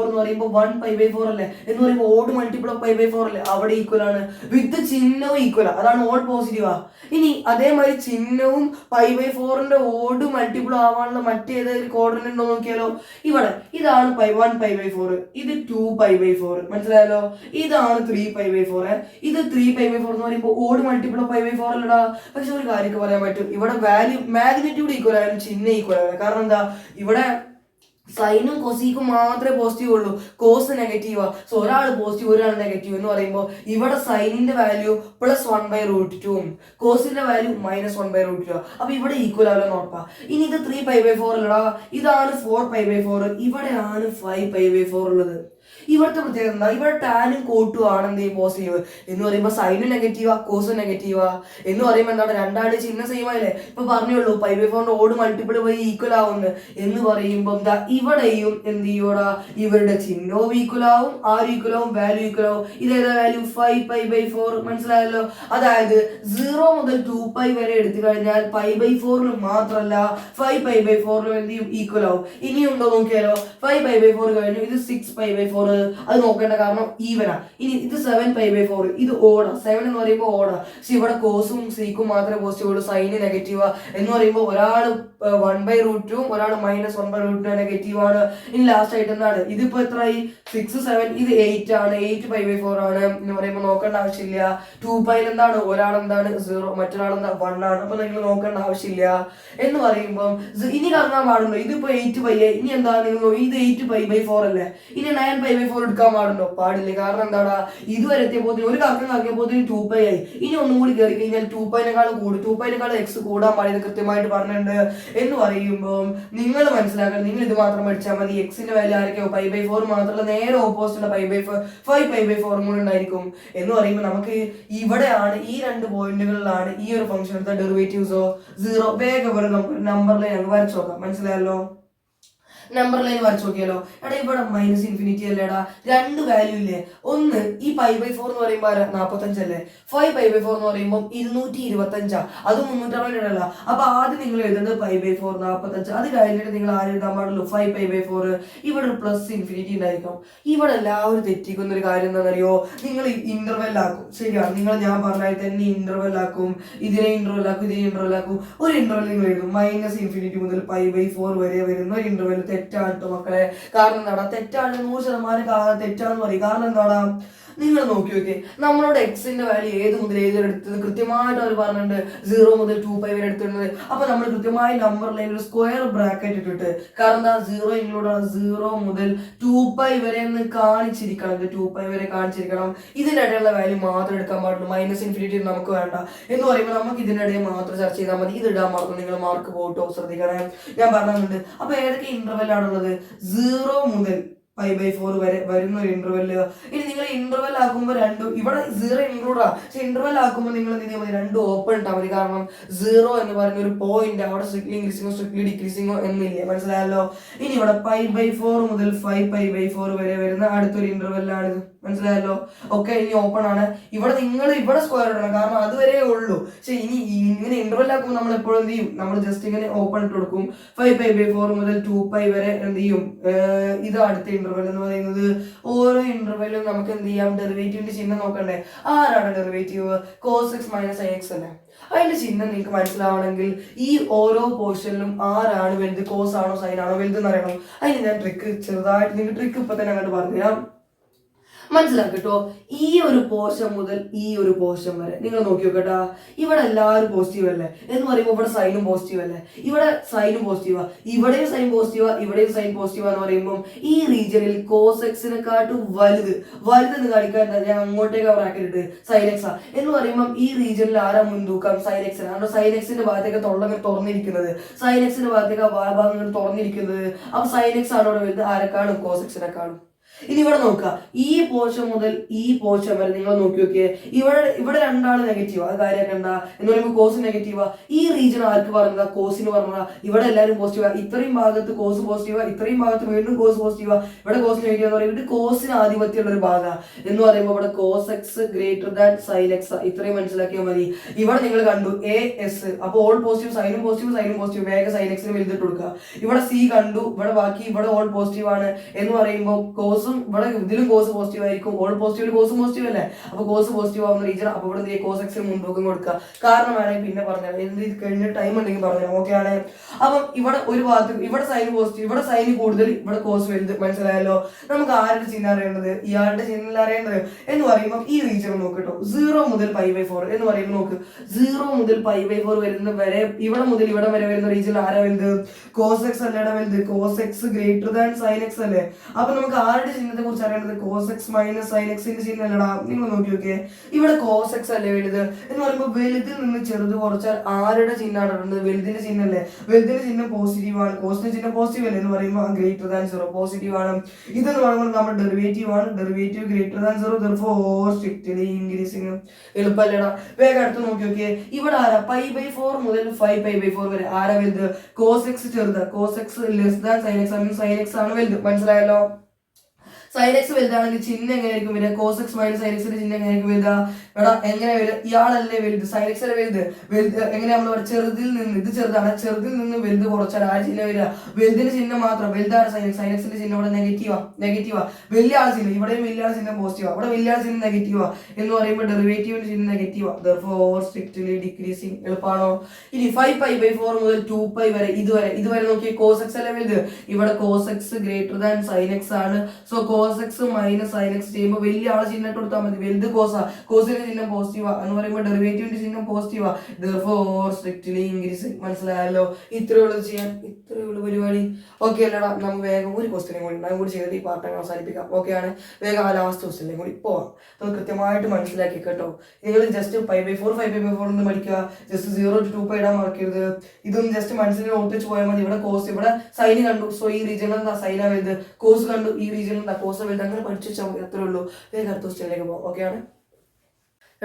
എന്ന് പറയുമ്പോൾ 1π/4 അല്ലേ, എന്ന് പറയുമ്പോൾ ഓഡ് മൾട്ടിപ്പിൾ ഓഫ് π/4 അല്ലേ, അവിടെ ഈക്വൽ ആണ്. വിത്ത് ചിഹ്നവും ഈക്വൽ ആണ്, അതാണ് ഓഡ് പോസിറ്റീവാ. ഇനി അതേമാതിരി ചിഹ്നവും π/4ന്റെ ഓഡ് മൾട്ടിപ്പിൾ ആവാനുള്ള മറ്റേതൊരു കോർഡിനേറ്റ് ഉണ്ടോ നോക്കിയാലോ. ഇവിടെ ഇതാണ് 1π/4, ഇത് 2π/4, മനസ്സിലായാലോ. ഇതാണ് 3π/4. ഇത് 3π/4 എന്ന് പറയുമ്പോൾ ഓഡ് മൾട്ടിപ്പിൾ ഓഫ് π/4 അല്ലടാ. പക്ഷെ ഒരു കാര്യമൊക്കെ പറയാൻ പറ്റും, ഇവിടെ വാല്യൂ മാഗ്നിറ്റ്യൂഡ് ഈക്വൽ ആയാലും ചിഹ്നം ഈക്വൽ ആണ്. കാരണം എന്താ, ഇവിടെ സൈനും കൊസീക്കും മാത്രമേ പോസിറ്റീവ് ഉള്ളൂ, കോസ് നെഗറ്റീവാ. സോ ഒരാൾ പോസിറ്റീവ് ഒരാൾ നെഗറ്റീവ് എന്ന് പറയുമ്പോൾ ഇവിടെ സൈനിന്റെ വാല്യൂ +1/√2 കോസിന്റെ വാല്യൂ -1/√2. അപ്പൊ ഇവിടെ ഈക്വൽ ആവില്ലെന്ന് ഉറപ്പാ. ഇനി ഇത് 3π/4 അല്ലടാ, ഇതാണ് 4π/4, ഇവിടെയാണ് 5π/4 ഉള്ളത്. ഇവിടുത്തെ പ്രത്യേകത എന്താ, ഇവിടെ ടാനും കോട്ടും ആണ് എന്ത് പോസിറ്റീവ് എന്ന് പറയുമ്പോൾ സൈനും നെഗറ്റീവാ, കോസും നെഗറ്റീവാ എന്ന് പറയുമ്പോൾ എന്താണ്, രണ്ടാളുടെ ചിഹ്നം സെയിം ആയില്ലേ. ഇപ്പൊ പറഞ്ഞുള്ളൂ π/4ന്റെ ഓഡ് മൾട്ടിപ്പിൾ വഴി ഈക്വൽ ആവുന്നു എന്ന് പറയുമ്പോൾ എന്താ, ഇവിടെയും എന്ത് ചെയ്യൂടാ, ഇവരുടെ ചിഹ്നവും ഈക്വൽ ആവും, ആരും ഈക്വൽ ആവും, വാല്യൂ ഈക്വൽ ആവും. ഇതേതാ വാല്യൂ, 5π/4, മനസ്സിലായല്ലോ. അതായത് 0 മുതൽ 2π വരെ എടുത്തു കഴിഞ്ഞാൽ π/4 മാത്രമല്ല 5π/4 എന്ത് ചെയ്യും, ഈക്വൽ ആവും. ഇനിയുണ്ടോ നോക്കിയാലോ, 5π/4 കഴിഞ്ഞു, ഇത് 6π/4, അത് നോക്കേണ്ട കാരണം ഈവനാ. ഇനി ഇത് 7π/4, ഇത് ഓടാ. 7 എന്ന് പറയുമ്പോൾ ഓടാ. പക്ഷെ ഇവിടെ കോസും സീക്കും മാത്രമേ പോസിറ്റീവ് ഉള്ളൂ, സൈന് നെഗറ്റീവാ. എന്ന് പറയുമ്പോൾ ഒരാൾ 1/√2 ഒരാൾ -1/√2 നെഗറ്റീവ് ആണ്. ഇനി ലാസ്റ്റ് ആയിട്ട് എന്താണ്, ഇതിപ്പോ എത്രയായി, 6 7, ഇത് 8 ആണ്, 8π/4 ആണ് എന്ന് പറയുമ്പോൾ നോക്കേണ്ട ആവശ്യമില്ല. 2π എന്താണ്, ഒരാളെന്താണ് 0, മറ്റൊരാളെന്താ 1 ആണ്. അപ്പൊ നിങ്ങൾ നോക്കേണ്ട ആവശ്യമില്ല എന്ന് പറയുമ്പോൾ ഇനി കറങ്ങാൻ പാടുണ്ടോ, ഇതിപ്പോ 8π, ഇനി എന്താ നിങ്ങൾ ഇത് 8π/4 അല്ലേ, ഇനി 9π/4 എടുക്കാൻ പാടുണ്ടോ, പാടില്ല. കാരണം എന്താടാ, ഇതുവരെ എത്തിയപ്പോൾ ഒരു കറക്കം കറക്കിയപ്പോൾ 2π ആയി. ഇനി ഒന്നും കൂടി കയറി കഴിഞ്ഞാൽ 2πനേക്കാളും കൂടും, 2πനേക്കാളും x കൂടാൻ പാടില്ല, കൃത്യമായിട്ട് പറഞ്ഞിട്ടുണ്ട് എന്ന് പറയുമ്പോൾ നിങ്ങൾ മനസ്സിലാക്കണം, നിങ്ങൾ ഇത് മാത്രം പഠിച്ചാൽ മതി. എക്സിന്റെ വാല്യൂ ആയിരിക്കും π/4 മാത്രമല്ല, നേരെ ഓപ്പോസിറ്റ് 5π/4 കൂടെ ഉണ്ടായിരിക്കും എന്ന് പറയുമ്പോൾ നമുക്ക് ഇവിടെയാണ്, ഈ രണ്ട് പോയിന്റുകളിലാണ് ഈ ഒരു ഫംഗ്ഷനത്തെ ഡെറിവേറ്റീവ്സോ 0. വേഗം ഒരു നമ്പർ ലൈൻ വരച്ചു നോക്കാം, മനസ്സിലായല്ലോ. നമ്പർ ലൈൻ വരച്ചു നോക്കിയാലോ. എടാ ഇവിടെ -∞ അല്ലേടാ, രണ്ട് വാല്യൂ ഇല്ലേ. ഒന്ന് ഈ π/4 എന്ന് പറയുമ്പോൾ 45 അല്ലേ, 5π/4 എന്ന് പറയുമ്പോൾ 225, അത് 360 അല്ല. അപ്പൊ ആദ്യം നിങ്ങൾ എഴുതുന്നത് π/4 45, അത് കഴിഞ്ഞിട്ട് നിങ്ങൾ ആര് എഴുതാൻ പാടുള്ളൂ, 5π/4. ഇവിടെ ഒരു +∞ ഉണ്ടായിരിക്കും. ഇവിടെ എല്ലാവരും തെറ്റിക്കുന്ന ഒരു കാര്യം എന്താണെന്നറിയോ, നിങ്ങൾ ഇന്റർവെൽ ആക്കും. ശരിയാണ്, നിങ്ങൾ ഞാൻ പറഞ്ഞാൽ തന്നെ ഇന്റർവെൽ ആക്കും, ഇതിനെ ഇന്റർവെൽ ആക്കും, ഇതിനെ ഇന്റർവെൽ ആക്കും. ഒരു ഇന്റർവെൽ നിങ്ങൾ എഴുതും -∞ മുതൽ π/4 വരെ വരുന്ന ഒരു ഇന്റർവെൽ. തെറ്റാട്ടോ മക്കളെ. കാരണം എന്താടാ, തെറ്റാണ്, 100% തെറ്റാന്ന് പറയും. കാരണം എന്താടാ, നിങ്ങൾ നോക്കി നോക്കി, നമ്മളോട് എക്സിന്റെ വാല്യൂ ഏത് മുതൽ ഏത് എടുത്തത് കൃത്യമായിട്ട് അവർ പറഞ്ഞിട്ടുണ്ട്, 0 മുതൽ 2π വരെ എടുത്തിട്ടുണ്ട്. അപ്പൊ നമ്മൾ കൃത്യമായി നമ്പർ ലൈൻ ഒരു സ്ക്വയർ ബ്രാക്കറ്റ് ഇട്ടിട്ട്, കാരണം എന്താ, 0 ഇൻക്ലൂഡ് 0 മുതൽ 2π വരെ എന്ന് കാണിച്ചിരിക്കണം, 2π വരെ കാണിച്ചിരിക്കണം. ഇതിന്റെ ഇടയിലുള്ള വാല്യൂ മാത്രം എടുക്കാൻ പാടുള്ളൂ, -∞ നമുക്ക് വേണ്ട എന്ന് പറയുമ്പോൾ നമുക്ക് ഇതിന്റെ ഇടയിൽ മാത്രം ചർച്ച ചെയ്താൽ മതി. ഇത് ഇടാൻ മാത്രം നിങ്ങൾ മാർക്ക് പോട്ടോ, ശ്രദ്ധിക്കണേ, ഞാൻ പറഞ്ഞിട്ടുണ്ട്. അപ്പൊ ഏതൊക്കെ ഇന്റർവെൽ ആണുള്ളത്, 0 മുതൽ π/4 വരെ വരുന്ന ഒരു ഇന്റർവെല്. ഇനി നിങ്ങൾ ഇന്റർവെൽ ആക്കുമ്പോൾ രണ്ടും, ഇവിടെ 0 ഇൻക്ലൂഡാ, പക്ഷെ ഇന്റർവെൽ ആക്കുമ്പോൾ നിങ്ങൾ എന്ത് ചെയ്യാൻ മതി, രണ്ടും ഓപ്പൺ ഇട്ടാൽ മതി. കാരണം 0 എന്ന് പറയുന്ന ഒരു പോയിന്റ്, അവിടെ സ്ട്രിക്ട്ലി ഇൻക്രീസിങ്ങോ സ്ട്രിക്ട്ലി ഡിക്രീസിങ്ങോ എന്നില്ല, മനസ്സിലായല്ലോ. ഇനി ഇവിടെ π/4 മുതൽ 5π/4 വരെ വരുന്ന അടുത്തൊരു ഇന്റർവെല്ലാണ്, മനസ്സിലായല്ലോ. ഓക്കെ, ഇനി ഓപ്പൺ ആണ്. ഇവിടെ നിങ്ങൾ ഇവിടെ സ്ക്വയർ ഇടണം, കാരണം അതുവരെ ഉള്ളൂ. പക്ഷെ ഇനി ഇങ്ങനെ ഇന്റർവെൽ ആക്കുമ്പോൾ നമ്മൾ എപ്പോഴും എന്ത് ചെയ്യും, നമ്മൾ ജസ്റ്റ് ഇങ്ങനെ ഓപ്പൺ ഇട്ട് കൊടുക്കും. 5π/4 മുതൽ 2π വരെ എന്ത് ചെയ്യും, ഇത് അടുത്ത ഇന്റർവെൽ എന്ന് പറയുന്നത്. ഓരോ ഇന്റർവെല്ലും നമുക്ക് എന്ത് ചെയ്യാം, ഡെറിവേറ്റീവിന്റെ ചിഹ്നം നോക്കണ്ടേ. ആരാണ് ഡെറിവേറ്റീവ്, cos x - ix അല്ലേ. അതിന്റെ ചിഹ്നം നിങ്ങൾക്ക് മനസ്സിലാവണമെങ്കിൽ ഈ ഓരോ പോർഷനിലും ആരാണ് വലുത്, കോസ് ആണോ സൈൻ ആണോ വലുത് എന്ന് അറിയണം. അതിന് ഞാൻ ട്രിക്ക് ചെറുതായിട്ട്, നിങ്ങൾക്ക് ട്രിക്ക് ഇപ്പൊ തന്നെ അങ്ങോട്ട് പറഞ്ഞുതരാം, മനസ്സിലാക്കട്ടോ. ഈ ഒരു പോർഷൻ മുതൽ ഈ ഒരു പോർഷൻ വരെ നിങ്ങൾ നോക്കി നോക്കട്ടാ. ഇവിടെ എല്ലാവരും പോസിറ്റീവ് അല്ലേ എന്ന് പറയുമ്പോൾ ഇവിടെ സൈനും പോസിറ്റീവ് അല്ലേ, ഇവിടെ സൈനും പോസിറ്റീവാ, ഇവിടെയും സൈൻ പോസിറ്റീവാ, ഇവിടെയും സൈൻ പോസിറ്റീവാ എന്ന് പറയുമ്പോൾ ഈ റീജിയനിൽ കോസ് എക്സിനെക്കാട്ടും വലുതെന്ന് കാണിക്കാൻ ഞാൻ അങ്ങോട്ടേക്ക് ബ്രാക്കറ്റ് ഇട്ട് സൈൻ എക്സ് ആ എന്ന് പറയുമ്പോൾ ഈ റീജിയനിൽ ആരാ മുൻതൂക്കം, സൈൻ എക്സ് ആണ്. സൈൻ എക്സിന്റെ ഭാഗത്തേക്ക് തൊള്ളങ്ങൾ തുറന്നിരിക്കുന്നത്, സൈൻ എക്സിന്റെ ഭാഗത്തേക്ക് ഭാഗങ്ങൾ തുറന്നിരിക്കുന്നത്. അപ്പൊ സൈൻ എക്സ് ആണ് ഇവിടെ വരുന്നത്, ആരെക്കാളും കോസ് എക്സിനെക്കാളും. ഇനി ഇവിടെ നോക്കുക, ഈ പോർഷൻ മുതൽ ഈ പോർഷൻ വരെ നിങ്ങൾ നോക്കി നോക്കിയേ, ഇവിടെ രണ്ടാണ് നെഗറ്റീവ്, അത് കാര്യമൊക്കെ എന്താ എന്ന് പറയുമ്പോൾ കോസ് നെഗറ്റീവാ. ഈ റീജിയൻ ആർക്ക് പറഞ്ഞതാ? കോസിന് പറഞ്ഞതാ. ഇവിടെ എല്ലാവരും പോസിറ്റീവാ, ഇത്രയും ഭാഗത്ത് കോസ് പോസിറ്റീവാ, ഇത്രയും ഭാഗത്ത് വീണ്ടും കോസ് പോസിറ്റീവാ, ഇവിടെ കോസ് നെഗറ്റീവ് എന്ന് പറയുമ്പോൾ ഇത് കോസിന് ആധിപത്യമുള്ള ഒരു ഭാഗമാണ് എന്ന് പറയുമ്പോൾ ഇവിടെ cos x greater than sine x, ഇത്രയും മനസ്സിലാക്കിയാൽ മതി. ഇവിടെ നിങ്ങൾ കണ്ടു എ എസ്, അപ്പോൾ ഓൾ പോസിറ്റീവ്, സൈനും പോസിറ്റീവ്, വേഗം സൈൻ എക്സിന് വലുതിട്ട് കൊടുക്കുക. ഇവിടെ സി കണ്ടു, ഇവിടെ ബാക്കി ഇവിടെ ഓൾ പോസിറ്റീവ് ആണ് എന്ന് പറയുമ്പോൾ കോസും ഇവിടെ ഇതിലും കോസ് പോസിറ്റീവ് ആയിരിക്കും, ഓൾ പോസിറ്റീവ് കോസും പോസിറ്റീവ് അല്ലേ, അപ്പോൾ കോസ് പോസിറ്റീവ് ആവുന്ന റീജിയൻ. അപ്പോൾ ഇവിടെ കോസ് എക്സിന് മുൻതൂക്കം കൊടുക്കുക. കാരണമാണെങ്കിൽ പിന്നെ പറഞ്ഞാൽ എന്ത് കഴിഞ്ഞ ടൈം ഉണ്ടെങ്കിൽ പറഞ്ഞാൽ ഓക്കെ ആണ്. അപ്പം ഇവിടെ ഒരു ഭാഗത്ത് ഇവിടെ സൈൻ പോസിറ്റീവ്, ഇവിടെ സൈന് കൂടുതൽ, ഇവിടെ കോസ് വലുത്, മനസ്സിലായല്ലോ. നമുക്ക് ആരുടെ ചിഹ്നം അറിയേണ്ടത്? ഇയാളുടെ ചിഹ്നം അറിയേണ്ടത് എന്ന് പറയുമ്പോൾ ഈ റീജിയൻ നോക്കിട്ടോ, 0 മുതൽ π/4 എന്ന് പറയുമ്പോൾ നോക്ക്, 0 മുതൽ π/4 വരുന്ന വരെ ഇവിടെ മുതൽ ഇവിടെ വരെ വരുന്ന റീജിയൻ ആരാ വലുത്? കോസ് എക്സ് അല്ലേടാ വലുത്, cos x greater than sine x അല്ലേ. അപ്പൊ നമുക്ക് ആരുടെ ചിഹ്നത്തെ കുറിച്ച് അറിയേണ്ടത്? കോസ് എക്സ് മൈനസ് സൈൻ എക്സിന്റെ ചിഹ്നം അല്ലടാ. നിങ്ങൾ നോക്കി നോക്കിയേ, ഇവിടെ കോസ് എക്സ് അല്ലേ വലുത് എന്ന് പറയുമ്പോൾ വലുതിൽ നിന്ന് ചെറുത് കുറച്ചാൽ ആരുടെ ചിഹ്നമാണ് ഇടുന്നത്? വലുതിന്റെ ചിഹ്നം അല്ലേ. വലുതിന്റെ ചിഹ്നം പോസിറ്റീവ് ആണ്, കോസിന്റെ ചിഹ്നം പോസിറ്റീവ് അല്ലേ എന്ന് പറയുമ്പോൾ ഗ്രേറ്റർ ദാൻ 0 പോസിറ്റീവ് ആണ്. ഇതെന്ന് പറയുമ്പോൾ നമ്മുടെ ഡെറിവേറ്റീവ് ആണ്, derivative greater than 0 therefore strictly increasing. എളുപ്പമല്ലേടാ. വേഗം അടുത്ത് നോക്കി നോക്കിയേ, ഇവിടെ ആരാ? π/4 മുതൽ 5π/4 വരെ ആരാ വലുത്? കോസ് എക്സ് ചെറുത്, cos x less than sine x, sine x ആണ് വലുത്, മനസ്സിലായല്ലോ. സൈൻ എക്സ് വലുതാണെങ്കിൽ ചിഹ്നം എങ്ങനെയായിരിക്കും വരിക? കോസ് എക്സ് മൈനസ് സൈൻ എക്സിന്റെ ചിഹ്നം എങ്ങനെയായിരിക്കും വലുതാ? എടാ എങ്ങനെ വരിക? ഇയാളല്ലേ വലുത്, സൈൻ എക്സ് അല്ലേ വലുത്. എങ്ങനെ നമ്മൾ പറയാം? ചെറുതിൽ നിന്ന്, ഇത് ചെറുതാണ്, ചെറുതിൽ നിന്ന് വലുത് കുറച്ചാൽ ആ ചിഹ്നം വരിക? വലുതിന്റെ ചിഹ്നം മാത്രം, വലുതാണ് സൈൻ എക്സിന്റെ ചിഹ്നം ഇവിടെ നെഗറ്റീവാ. വലിയ ആൾ ചിഹ്നം ഇവിടെയും വലിയ ആൾ ചിഹ്നം പോസിറ്റീവാ, ഇവിടെ വലിയ ആൾ ചിഹ്നം നെഗറ്റീവാ എന്ന് പറയുമ്പോൾ ഡെറിവേറ്റീവിന്റെ ചിഹ്നം നെഗറ്റീവാ, therefore strictly decreasing. എളുപ്പമാണോ? ഇനി 5π/4 മുതൽ 2π വരെ, ഇതുവരെ നോക്കിയേ, കോസ് എക്സ് അല്ലേ വലുത്. ഇവിടെ cos x greater than sine x ആണ്. So cos x minus sine x ചെയ്യുമ്പോൾ വലിയ ആളെ ചിഹ്നം ഇട്ട് കൊടുത്താൽ മതി. വലുത് കോസിന്റെ ചിഹ്നം പോസിറ്റീവാ എന്ന് പറയുമ്പോൾ ഡെറിവേറ്റീവിന്റെ ചിഹ്നം പോസിറ്റീവാ, therefore strictly increasing. മനസ്സിലായല്ലോ. ഇത്രയേ ഉള്ളൂ ചെയ്യാൻ, ഇത്രയേ ഉള്ളൂ പരിപാടി. ഓക്കെ അല്ലടാ. നമുക്ക് വേഗം ഒരു ക്വസ്റ്റ്യനും കൂടി കൂടി ചെയ്തിട്ട് ഈ പാർട്ട് അവസാനിപ്പിക്കാം. ഓക്കെ ആണ്. വേഗം ആ ലാസ്റ്റ് ക്വസ്റ്റ്യനിലേക്ക് കൂടി പോവാം. അത് കൃത്യമായിട്ട് മനസ്സിലാക്കി കേട്ടോ. നിങ്ങൾ ജസ്റ്റ് 5/4 പഠിക്കുക, ജസ്റ്റ് 0 to 2π ഇടാൻ മറക്കരുത്. ഇതൊന്നും ജസ്റ്റ് മനസ്സിൽ ഓർത്ത് വെച്ച് പോയാൽ മതി. ഇവിടെ കോസ്, ഇവിടെ സൈന് കണ്ടു, സോ ഈ റീജിയനിൽ എന്താ സൈനാ വലുത്. കോസ് കണ്ടു, ഈ റീജിയനിൽ എന്താ കോസ് വലുത്. അങ്ങനെ പഠിച്ചു വെച്ചാൽ മതി, അത്രേ ഉള്ളൂ. വേഗം അടുത്ത ക്വസ്റ്റ്യനിലേക്ക് പോകാം. ഓക്കെ ആണ്.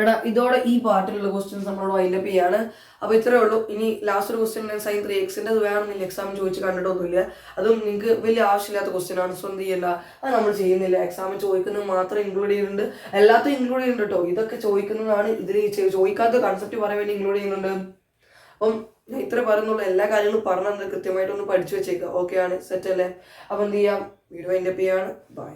എടാ ഇതോടെ ഈ പാർട്ടിലുള്ള ക്വസ്റ്റ്യൻസ് നമ്മളോട് വൈൻഡപ്പ് ചെയ്യാണ്. അപ്പോൾ ഇത്രയേ ഉള്ളൂ. ഇനി ലാസ്റ്റ് ഒരു ക്വസ്റ്റ്യൻ ഞാൻ സൈൻ 3x അത് വേണമെന്നില്ല, എക്സാം ചോദിച്ച് കണ്ടിട്ടൊന്നുമില്ല. അതും നിങ്ങൾക്ക് വലിയ ആവശ്യമില്ലാത്ത ക്വസ്റ്റ്യൻ ആണ്, സ്വന്തം ചെയ്യല്ല. അത് നമ്മൾ ചെയ്യുന്നില്ല. എക്സാമിൽ ചോദിക്കുന്നത് മാത്രം ഇൻക്ലൂഡ് ചെയ്യുന്നുണ്ട്, എല്ലാത്തും ഇൻക്ലൂഡ് ചെയ്യുന്നുണ്ട് കേട്ടോ. ഇതൊക്കെ ചോദിക്കുന്നതാണ്, ഇതിൽ ചോദിക്കാത്ത കൺസെപ്റ്റ് പറയാൻ വേണ്ടി ഇൻക്ലൂഡ് ചെയ്യുന്നുണ്ട്. അപ്പം ഞാൻ ഇത്ര പറയുന്നുള്ള എല്ലാ കാര്യങ്ങളും പറഞ്ഞത് കൃത്യമായിട്ടൊന്ന് പഠിച്ചു വെച്ചേക്കുക. ഓക്കെ ആണ്, സെറ്റ് അല്ലേ? അപ്പം എന്ത് ചെയ്യാം, വീഡിയോ വൈൻഡപ്പ് ചെയ്യാണ്. ബൈ.